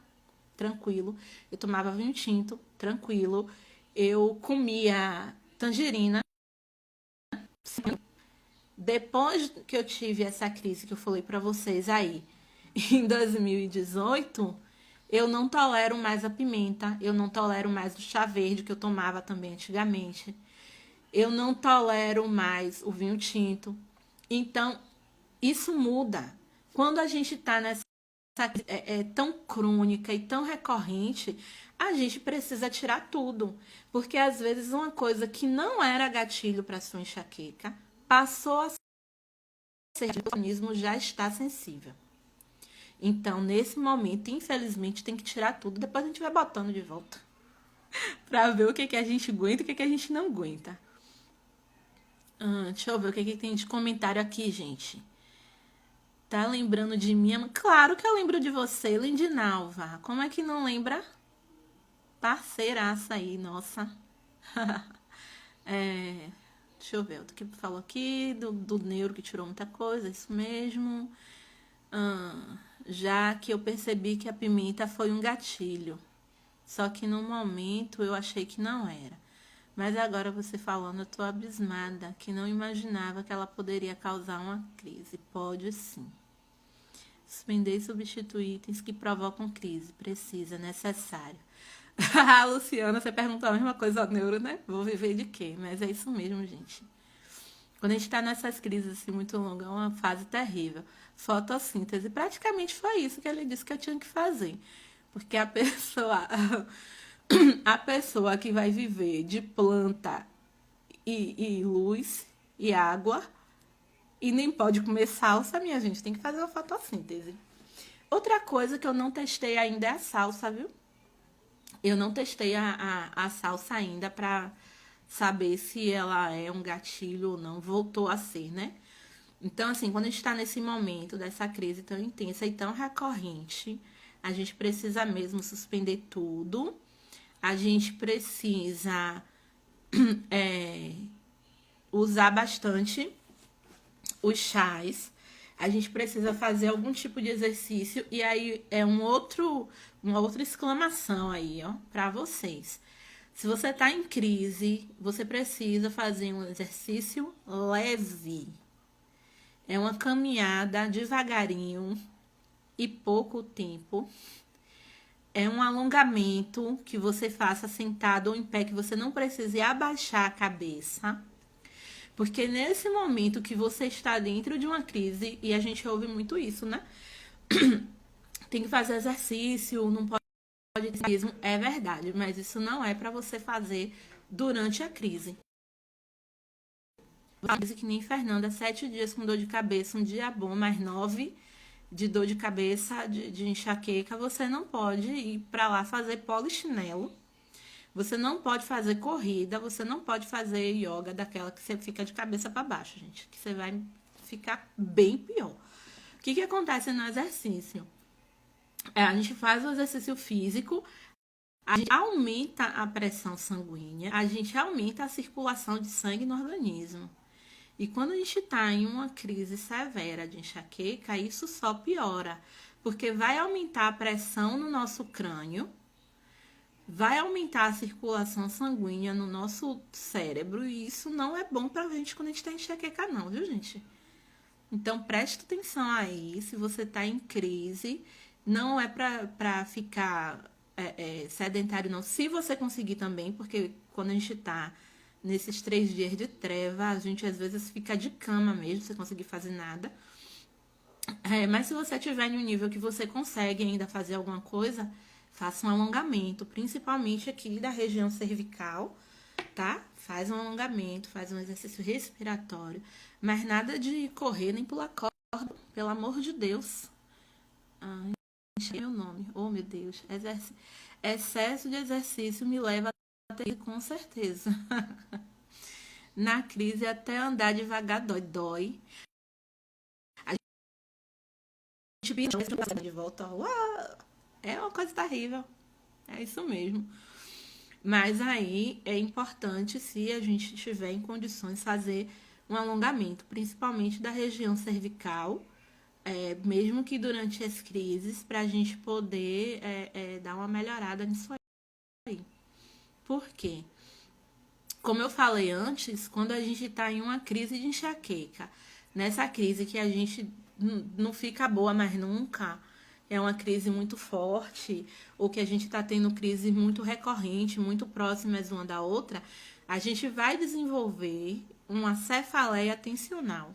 tranquilo. Eu tomava vinho tinto, tranquilo. Eu comia tangerina. Depois que eu tive essa crise que eu falei pra vocês aí, em 2018, eu não tolero mais a pimenta, eu não tolero mais o chá verde que eu tomava também antigamente. Eu não tolero mais o vinho tinto. Então, isso muda. Quando a gente tá nessa tão crônica e tão recorrente, a gente precisa tirar tudo. Porque às vezes uma coisa que não era gatilho para sua enxaqueca passou a ser, o organismo já está sensível. Então, nesse momento, infelizmente, tem que tirar tudo. Depois a gente vai botando de volta. Pra ver o que a gente aguenta e o que a gente não aguenta. Deixa eu ver o que tem de comentário aqui, gente. Tá lembrando de mim? Claro que eu lembro de você, Lindinalva. Como é que não lembra? Parceiraça aí, nossa. Deixa eu ver, o que falou aqui do neuro que tirou muita coisa, isso mesmo. Já que eu percebi que a pimenta foi um gatilho. Só que no momento eu achei que não era. Mas agora você falando, eu tô abismada, que não imaginava que ela poderia causar uma crise. Pode sim. Suspender e substituir itens que provocam crise. Precisa, necessário. Luciana, você perguntou a mesma coisa ao neuro, né? Vou viver de quê? Mas é isso mesmo, gente. Quando a gente tá nessas crises assim muito longas, é uma fase terrível. Fotossíntese. Praticamente foi isso que ele disse que eu tinha que fazer. Porque a pessoa, a pessoa que vai viver de planta e luz e água e nem pode comer salsa, minha gente, tem que fazer uma fotossíntese. Outra coisa que eu não testei ainda é a salsa, viu? Eu não testei a salsa ainda pra saber se ela é um gatilho ou não. Voltou a ser, né? Então, assim, quando a gente tá nesse momento dessa crise tão intensa e tão recorrente, a gente precisa mesmo suspender tudo. A gente precisa usar bastante os chás. A gente precisa fazer algum tipo de exercício. E aí é uma outra exclamação aí, ó, pra vocês. Se você tá em crise, você precisa fazer um exercício leve. É uma caminhada devagarinho e pouco tempo. É um alongamento que você faça sentado ou em pé, que você não precise abaixar a cabeça. Porque nesse momento que você está dentro de uma crise, e a gente ouve muito isso, né? Tem que fazer exercício, não pode mesmo, é verdade, mas isso não é para você fazer durante a crise. Crise que nem Fernanda, 7 dias com dor de cabeça, um dia bom, mais 9 de dor de cabeça, de enxaqueca, você não pode ir para lá fazer polichinelo. Você não pode fazer corrida, você não pode fazer yoga daquela que você fica de cabeça para baixo, gente, que você vai ficar bem pior. O que acontece no exercício? A gente faz o exercício físico, a gente aumenta a pressão sanguínea, a gente aumenta a circulação de sangue no organismo. E quando a gente está em uma crise severa de enxaqueca, isso só piora, porque vai aumentar a pressão no nosso crânio, vai aumentar a circulação sanguínea no nosso cérebro, e isso não é bom pra gente quando a gente tá em enxaqueca não, viu, gente? Então, preste atenção aí, se você tá em crise, não é pra ficar sedentário não, se você conseguir também, porque quando a gente tá nesses 3 dias de treva, a gente às vezes fica de cama mesmo, sem conseguir fazer nada. Mas se você estiver em um nível que você consegue ainda fazer alguma coisa, faça um alongamento, principalmente aqui da região cervical, tá? Faz um alongamento, faz um exercício respiratório, mas nada de correr nem pular corda, pelo amor de Deus. Ai, enchei meu nome. Oh, meu Deus. Excesso de exercício me leva a ter, com certeza. Na crise, até andar devagar dói. A gente pisa de volta. Uau! É uma coisa terrível. É isso mesmo. Mas aí é importante, se a gente estiver em condições, fazer um alongamento, principalmente da região cervical, mesmo que durante as crises, para a gente poder dar uma melhorada nisso aí. Por quê? Como eu falei antes, quando a gente está em uma crise de enxaqueca, nessa crise que a gente não fica boa mais nunca, é uma crise muito forte, ou que a gente está tendo crise muito recorrente, muito próximas uma da outra, a gente vai desenvolver uma cefaleia tensional.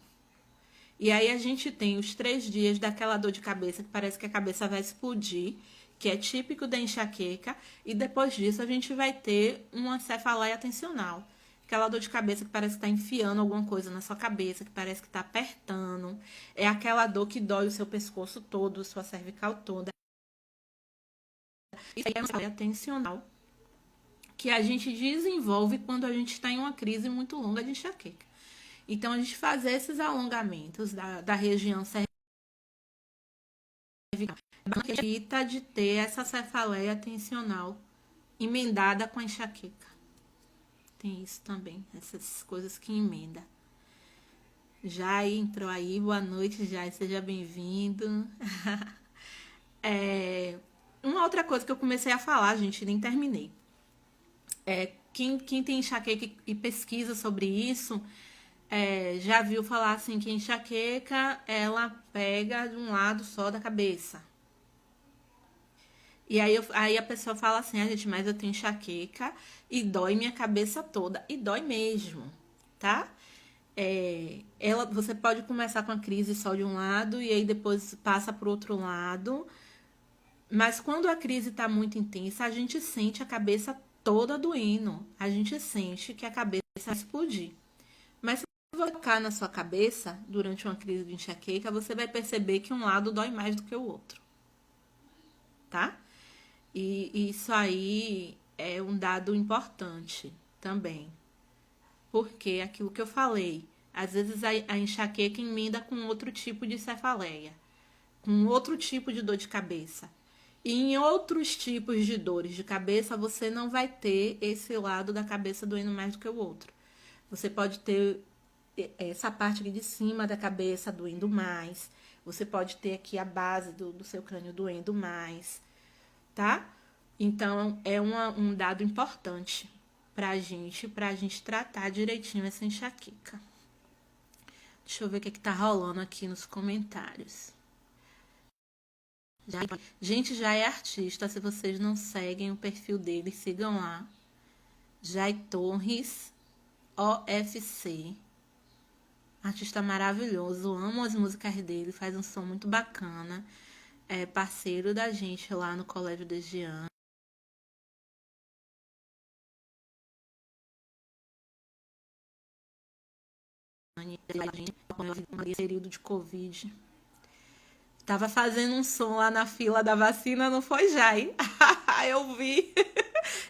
E aí a gente tem os 3 dias daquela dor de cabeça que parece que a cabeça vai explodir, que é típico da enxaqueca, e depois disso a gente vai ter uma cefaleia tensional. Aquela dor de cabeça que parece que está enfiando alguma coisa na sua cabeça, que parece que está apertando. É aquela dor que dói o seu pescoço todo, sua cervical toda. Isso aí é uma cefaleia tensional que a gente desenvolve quando a gente está em uma crise muito longa de enxaqueca. Então, a gente fazer esses alongamentos da região cervical evita de ter essa cefaleia tensional emendada com a enxaqueca. Tem isso também, essas coisas que emenda. Já entrou aí, boa noite, já seja bem-vindo. Uma outra coisa que eu comecei a falar, gente, nem terminei. Quem tem enxaqueca e pesquisa sobre isso, já viu falar assim que a enxaqueca ela pega de um lado só da cabeça. E aí a pessoa fala assim, gente, mas eu tenho enxaqueca e dói minha cabeça toda. E dói mesmo, tá? Você pode começar com a crise só de um lado e aí depois passa para o outro lado. Mas quando a crise está muito intensa, a gente sente a cabeça toda doendo. A gente sente que a cabeça vai explodir. Mas se você tocar na sua cabeça durante uma crise de enxaqueca, você vai perceber que um lado dói mais do que o outro, tá? E isso aí é um dado importante também. Porque é aquilo que eu falei, às vezes a enxaqueca emenda com outro tipo de cefaleia, com outro tipo de dor de cabeça. E em outros tipos de dores de cabeça, você não vai ter esse lado da cabeça doendo mais do que o outro. Você pode ter essa parte aqui de cima da cabeça doendo mais. Você pode ter aqui a base do seu crânio doendo mais, tá? Então, é um dado importante pra gente tratar direitinho essa enxaqueca. Deixa eu ver o que tá rolando aqui nos comentários. Gente, já é artista. Se vocês não seguem o perfil dele, sigam lá. Jai Torres, OFC. Artista maravilhoso. Amo as músicas dele. Faz um som muito bacana. É parceiro da gente lá no Colégio de Jean. Período de Covid. Tava fazendo um som lá na fila da vacina, não foi, Jai? Eu vi.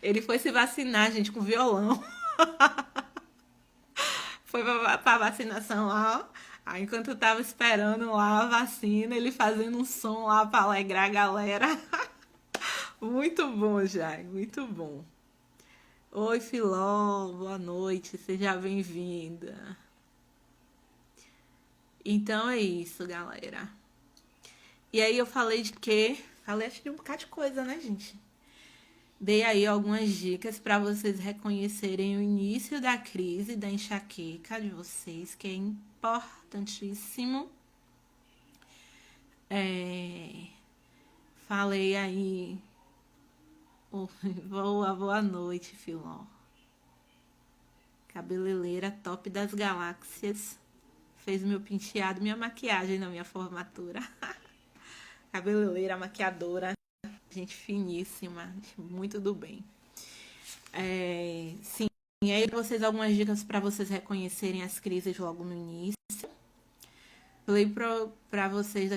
Ele foi se vacinar, gente, com violão. Foi pra vacinação lá, ó. Aí, enquanto eu tava esperando lá a vacina, ele fazendo um som lá pra alegrar a galera. Muito bom, Jai, muito bom. Oi, Filó, boa noite, seja bem-vinda. Então é isso, galera. E aí eu falei de quê? Falei acho de um bocado de coisa, né, gente? Dei aí algumas dicas para vocês reconhecerem o início da crise da enxaqueca de vocês, que é importantíssimo. Falei aí. Boa noite, Filó. Cabeleireira top das galáxias. Fez meu penteado, minha maquiagem na minha formatura. Cabeleireira, maquiadora. Gente finíssima, muito do bem. Sim, e aí vocês algumas dicas para vocês reconhecerem as crises logo no início. Falei para vocês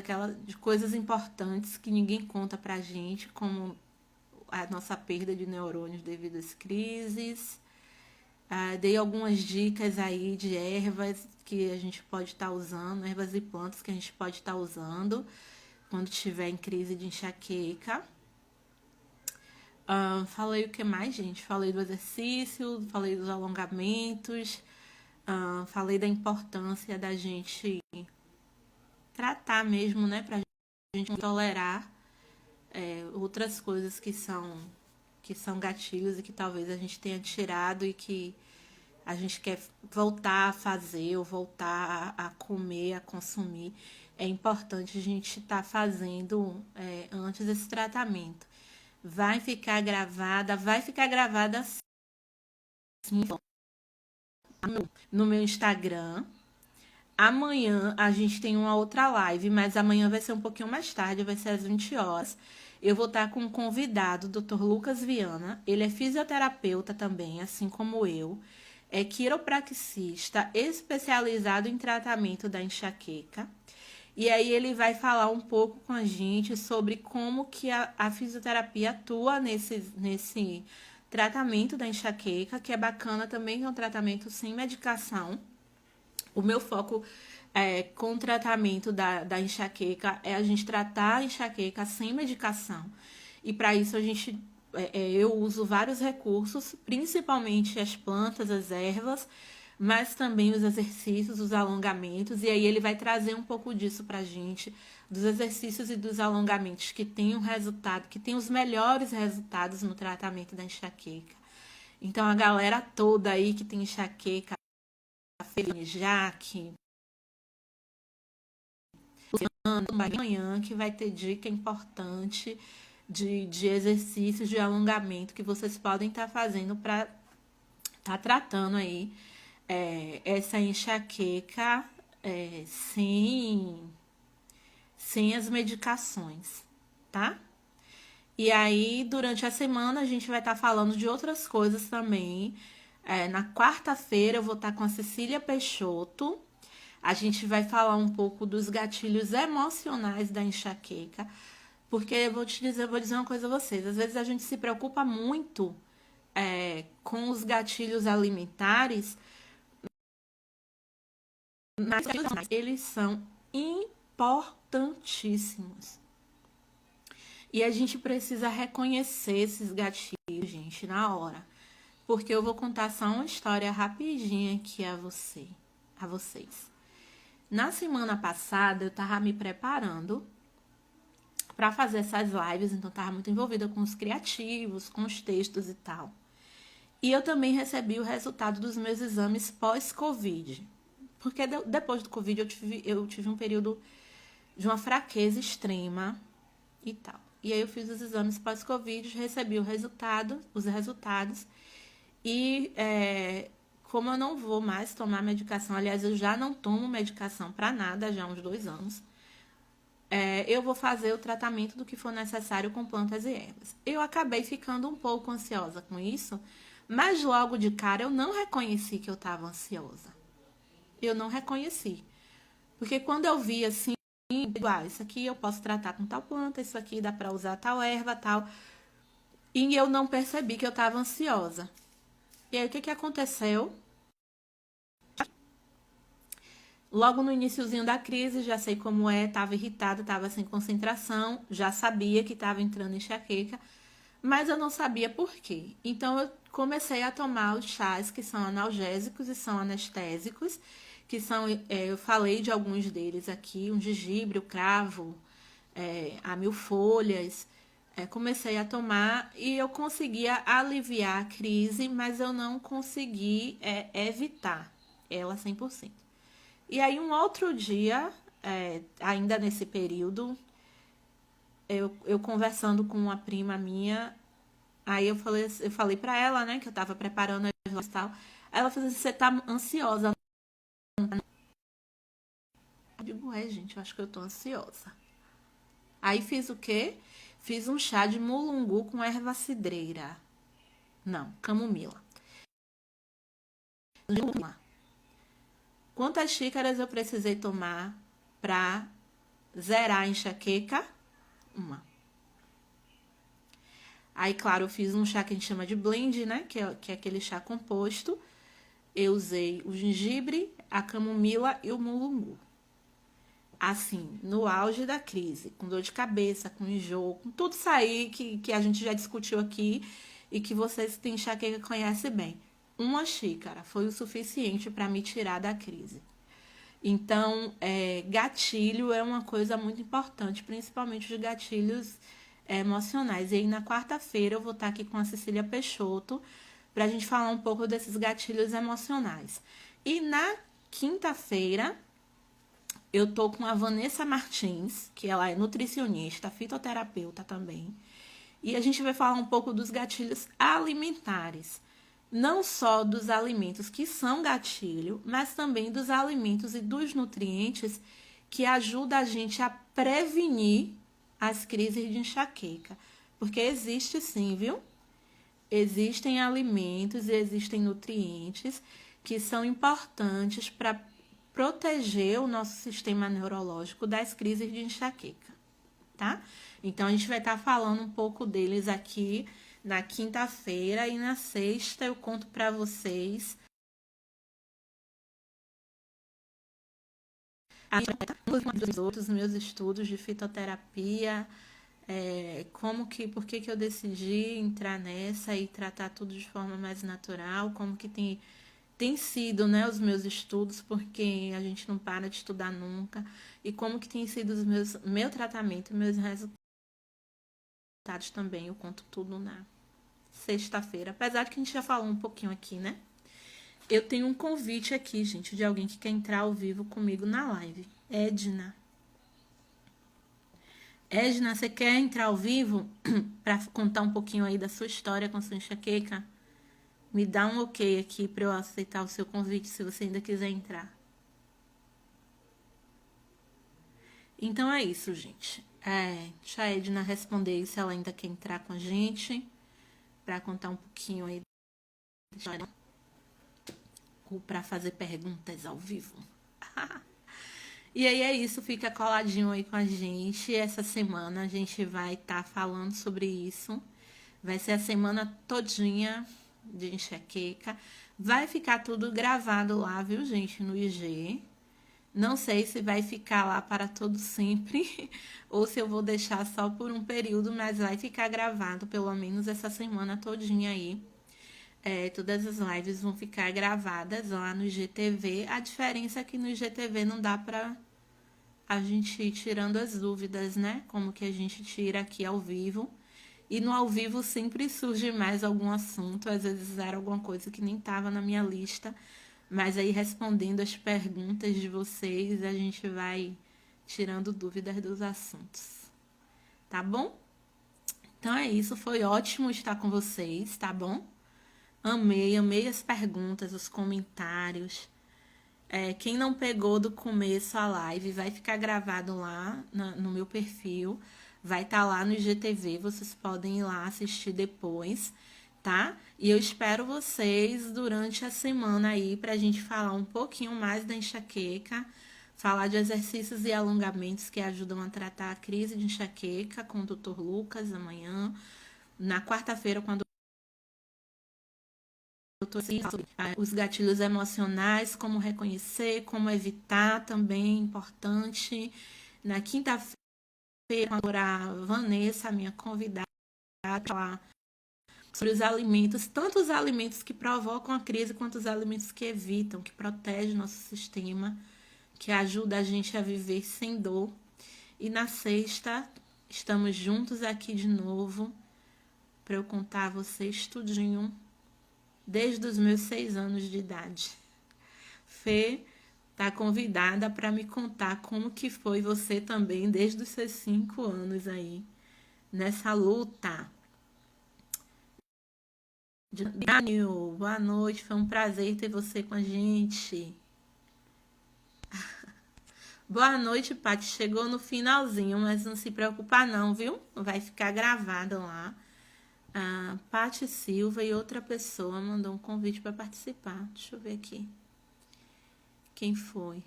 de coisas importantes que ninguém conta pra gente, como a nossa perda de neurônios devido às crises. Dei algumas dicas aí de ervas que a gente pode estar usando, ervas e plantas que a gente pode estar usando quando estiver em crise de enxaqueca. Falei o que mais, gente? Falei do exercício, falei dos alongamentos, falei da importância da gente tratar mesmo, né? Pra gente tolerar outras coisas que são gatilhos e que talvez a gente tenha tirado e que a gente quer voltar a fazer ou voltar a comer, a consumir. É importante a gente estar fazendo antes desse tratamento. Vai ficar gravada sim no meu Instagram. Amanhã a gente tem uma outra live, mas amanhã vai ser um pouquinho mais tarde, vai ser às 20 horas. Eu vou estar com um convidado, Dr. Lucas Viana. Ele é fisioterapeuta também, assim como eu. É quiropraxista, especializado em tratamento da enxaqueca. E aí ele vai falar um pouco com a gente sobre como que a fisioterapia atua nesse tratamento da enxaqueca, que é bacana também, que é um tratamento sem medicação. O meu foco com o tratamento da enxaqueca é a gente tratar a enxaqueca sem medicação. E para isso eu uso vários recursos, principalmente as plantas, as ervas, mas também os exercícios, os alongamentos. E aí ele vai trazer um pouco disso pra gente, dos exercícios e dos alongamentos que tem um resultado, que tem os melhores resultados no tratamento da enxaqueca. Então a galera toda aí que tem enxaqueca, Jaque, amanhã que vai ter dica importante de exercícios de alongamento que vocês podem estar fazendo para estar tratando aí essa enxaqueca sem as medicações, tá? E aí, durante a semana, a gente vai estar falando de outras coisas também. Na quarta-feira, eu vou estar com a Cecília Peixoto. A gente vai falar um pouco dos gatilhos emocionais da enxaqueca. Porque eu vou dizer uma coisa a vocês. Às vezes a gente se preocupa muito com os gatilhos alimentares, mas eles são importantíssimos. E a gente precisa reconhecer esses gatilhos, gente, na hora. Porque eu vou contar só uma história rapidinha aqui a vocês. Na semana passada, eu tava me preparando para fazer essas lives, então tava muito envolvida com os criativos, com os textos e tal. E eu também recebi o resultado dos meus exames pós-Covid. Porque depois do Covid eu tive um período de uma fraqueza extrema e tal. E aí eu fiz os exames pós-Covid, recebi os resultados. E como eu não vou mais tomar medicação, aliás, eu já não tomo medicação para nada, já há uns 2 anos, eu vou fazer o tratamento do que for necessário com plantas e ervas. Eu acabei ficando um pouco ansiosa com isso, mas logo de cara eu não reconheci que eu estava ansiosa. Eu não reconheci. Porque quando eu vi assim, isso aqui eu posso tratar com tal planta, isso aqui dá para usar tal erva, tal. E eu não percebi que eu estava ansiosa. E aí, o que aconteceu? Logo no iniciozinho da crise, já sei como estava irritada, estava sem concentração, já sabia que estava entrando em enxaqueca, mas eu não sabia por quê. Então, eu comecei a tomar os chás que são analgésicos e são anestésicos, que são, eu falei de alguns deles aqui, um gengibre, o cravo, a 1000 folhas. Comecei a tomar e eu conseguia aliviar a crise, mas eu não consegui evitar ela 100%. E aí, um outro dia, ainda nesse período, eu conversando com uma prima minha, aí eu falei pra ela, né, que eu tava preparando a e tal. Aí ela falou assim, você tá ansiosa? Eu digo, gente, eu acho que eu tô ansiosa. Aí fiz o quê? Fiz um chá de mulungu com erva cidreira. Não, camomila. Quantas xícaras eu precisei tomar para zerar a enxaqueca? 1. Aí, claro, eu fiz um chá que a gente chama de blend, né? Que é aquele chá composto. Eu usei o gengibre, a camomila e o mulungu. Assim, no auge da crise, com dor de cabeça, com enjoo, com tudo isso aí que a gente já discutiu aqui e que vocês que têm enxaqueca conhecem bem. 1 xícara foi o suficiente para me tirar da crise. Então, gatilho é uma coisa muito importante, principalmente os gatilhos emocionais. E aí, na quarta-feira, eu vou estar aqui com a Cecília Peixoto para a gente falar um pouco desses gatilhos emocionais. E na quinta-feira, eu tô com a Vanessa Martins, que ela é nutricionista, fitoterapeuta também. E a gente vai falar um pouco dos gatilhos alimentares. não só dos alimentos que são gatilho, mas também dos alimentos e dos nutrientes que ajudam a gente a prevenir as crises de enxaqueca. Porque existe sim, viu? Existem alimentos e existem nutrientes que são importantes para proteger o nosso sistema neurológico das crises de enxaqueca, tá? Então, a gente vai estar falando um pouco deles aqui na quinta-feira e na sexta eu conto para vocês os meus estudos de fitoterapia, por que eu decidi entrar nessa e tratar tudo de forma mais natural, como que tem sido, né, os meus estudos, porque a gente não para de estudar nunca, e como que tem sido meu tratamento, meus resultados também, eu conto tudo na sexta-feira, apesar de que a gente já falou um pouquinho aqui, né? Eu tenho um convite aqui, gente, de alguém que quer entrar ao vivo comigo na live. Edna. Edna, você quer entrar ao vivo para contar um pouquinho aí da sua história com sua enxaqueca? Me dá um ok aqui para eu aceitar o seu convite, se você ainda quiser entrar. Então é isso, gente. Deixa a Edna responder se ela ainda quer entrar com a gente, para contar um pouquinho aí da história, ou para fazer perguntas ao vivo. E aí é isso, fica coladinho aí com a gente. Essa semana a gente vai estar falando sobre isso. Vai ser a semana todinha de enxaqueca. Vai ficar tudo gravado lá, viu, gente, no IG. Não sei se vai ficar lá para todo sempre ou se eu vou deixar só por um período, mas vai ficar gravado pelo menos essa semana todinha aí. Todas as lives vão ficar gravadas lá no IGTV. A diferença é que no IGTV não dá pra a gente ir tirando as dúvidas, né? Como que a gente tira aqui ao vivo. E no ao vivo sempre surge mais algum assunto. Às vezes era alguma coisa que nem estava na minha lista. Mas aí respondendo as perguntas de vocês, a gente vai tirando dúvidas dos assuntos. Tá bom? Então é isso. Foi ótimo estar com vocês, tá bom? Amei as perguntas, os comentários. Quem não pegou do começo a live, vai ficar gravado lá no meu perfil. Vai estar lá no IGTV, vocês podem ir lá assistir depois, tá? E eu espero vocês durante a semana aí pra gente falar um pouquinho mais da enxaqueca, falar de exercícios e alongamentos que ajudam a tratar a crise de enxaqueca com o Dr. Lucas amanhã. Na quarta-feira, quando os gatilhos emocionais, como reconhecer, como evitar também, importante. Na quinta-feira, a Vanessa, a minha convidada, falar sobre os alimentos, tanto os alimentos que provocam a crise, quanto os alimentos que evitam, que protegem nosso sistema, que ajuda a gente a viver sem dor. E na sexta, estamos juntos aqui de novo, para eu contar a vocês tudinho, desde os meus 6 anos de idade. Fê tá convidada para me contar como que foi você também, desde os seus 5 anos aí, nessa luta. Daniel, boa noite, foi um prazer ter você com a gente. Boa noite, Paty. Chegou no finalzinho, mas não se preocupa não, viu? Vai ficar gravado lá. A Paty Silva e outra pessoa mandou um convite para participar. Deixa eu ver aqui. Quem foi?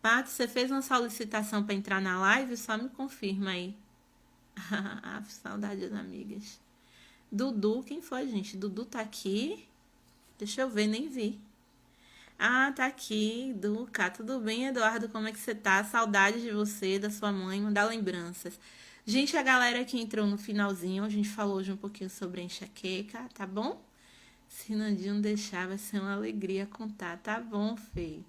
Paty, você fez uma solicitação para entrar na live? Só me confirma aí. Saudades, amigas. Dudu, quem foi, gente? Dudu tá aqui? Deixa eu ver, nem vi. Tá aqui, Duca. Tudo bem, Eduardo? Como é que você tá? Saudade de você, da sua mãe, mandar lembranças. Gente, a galera que entrou no finalzinho, a gente falou hoje um pouquinho sobre a enxaqueca, tá bom? Se Nandinho deixar, vai ser uma alegria contar, tá bom, Fê?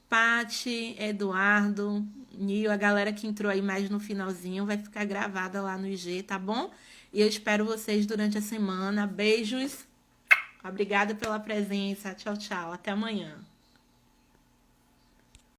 Pati, Eduardo, Nil, a galera que entrou aí mais no finalzinho, vai ficar gravada lá no IG, tá bom? E eu espero vocês durante a semana. Beijos. Obrigada pela presença. Tchau, tchau. Até amanhã.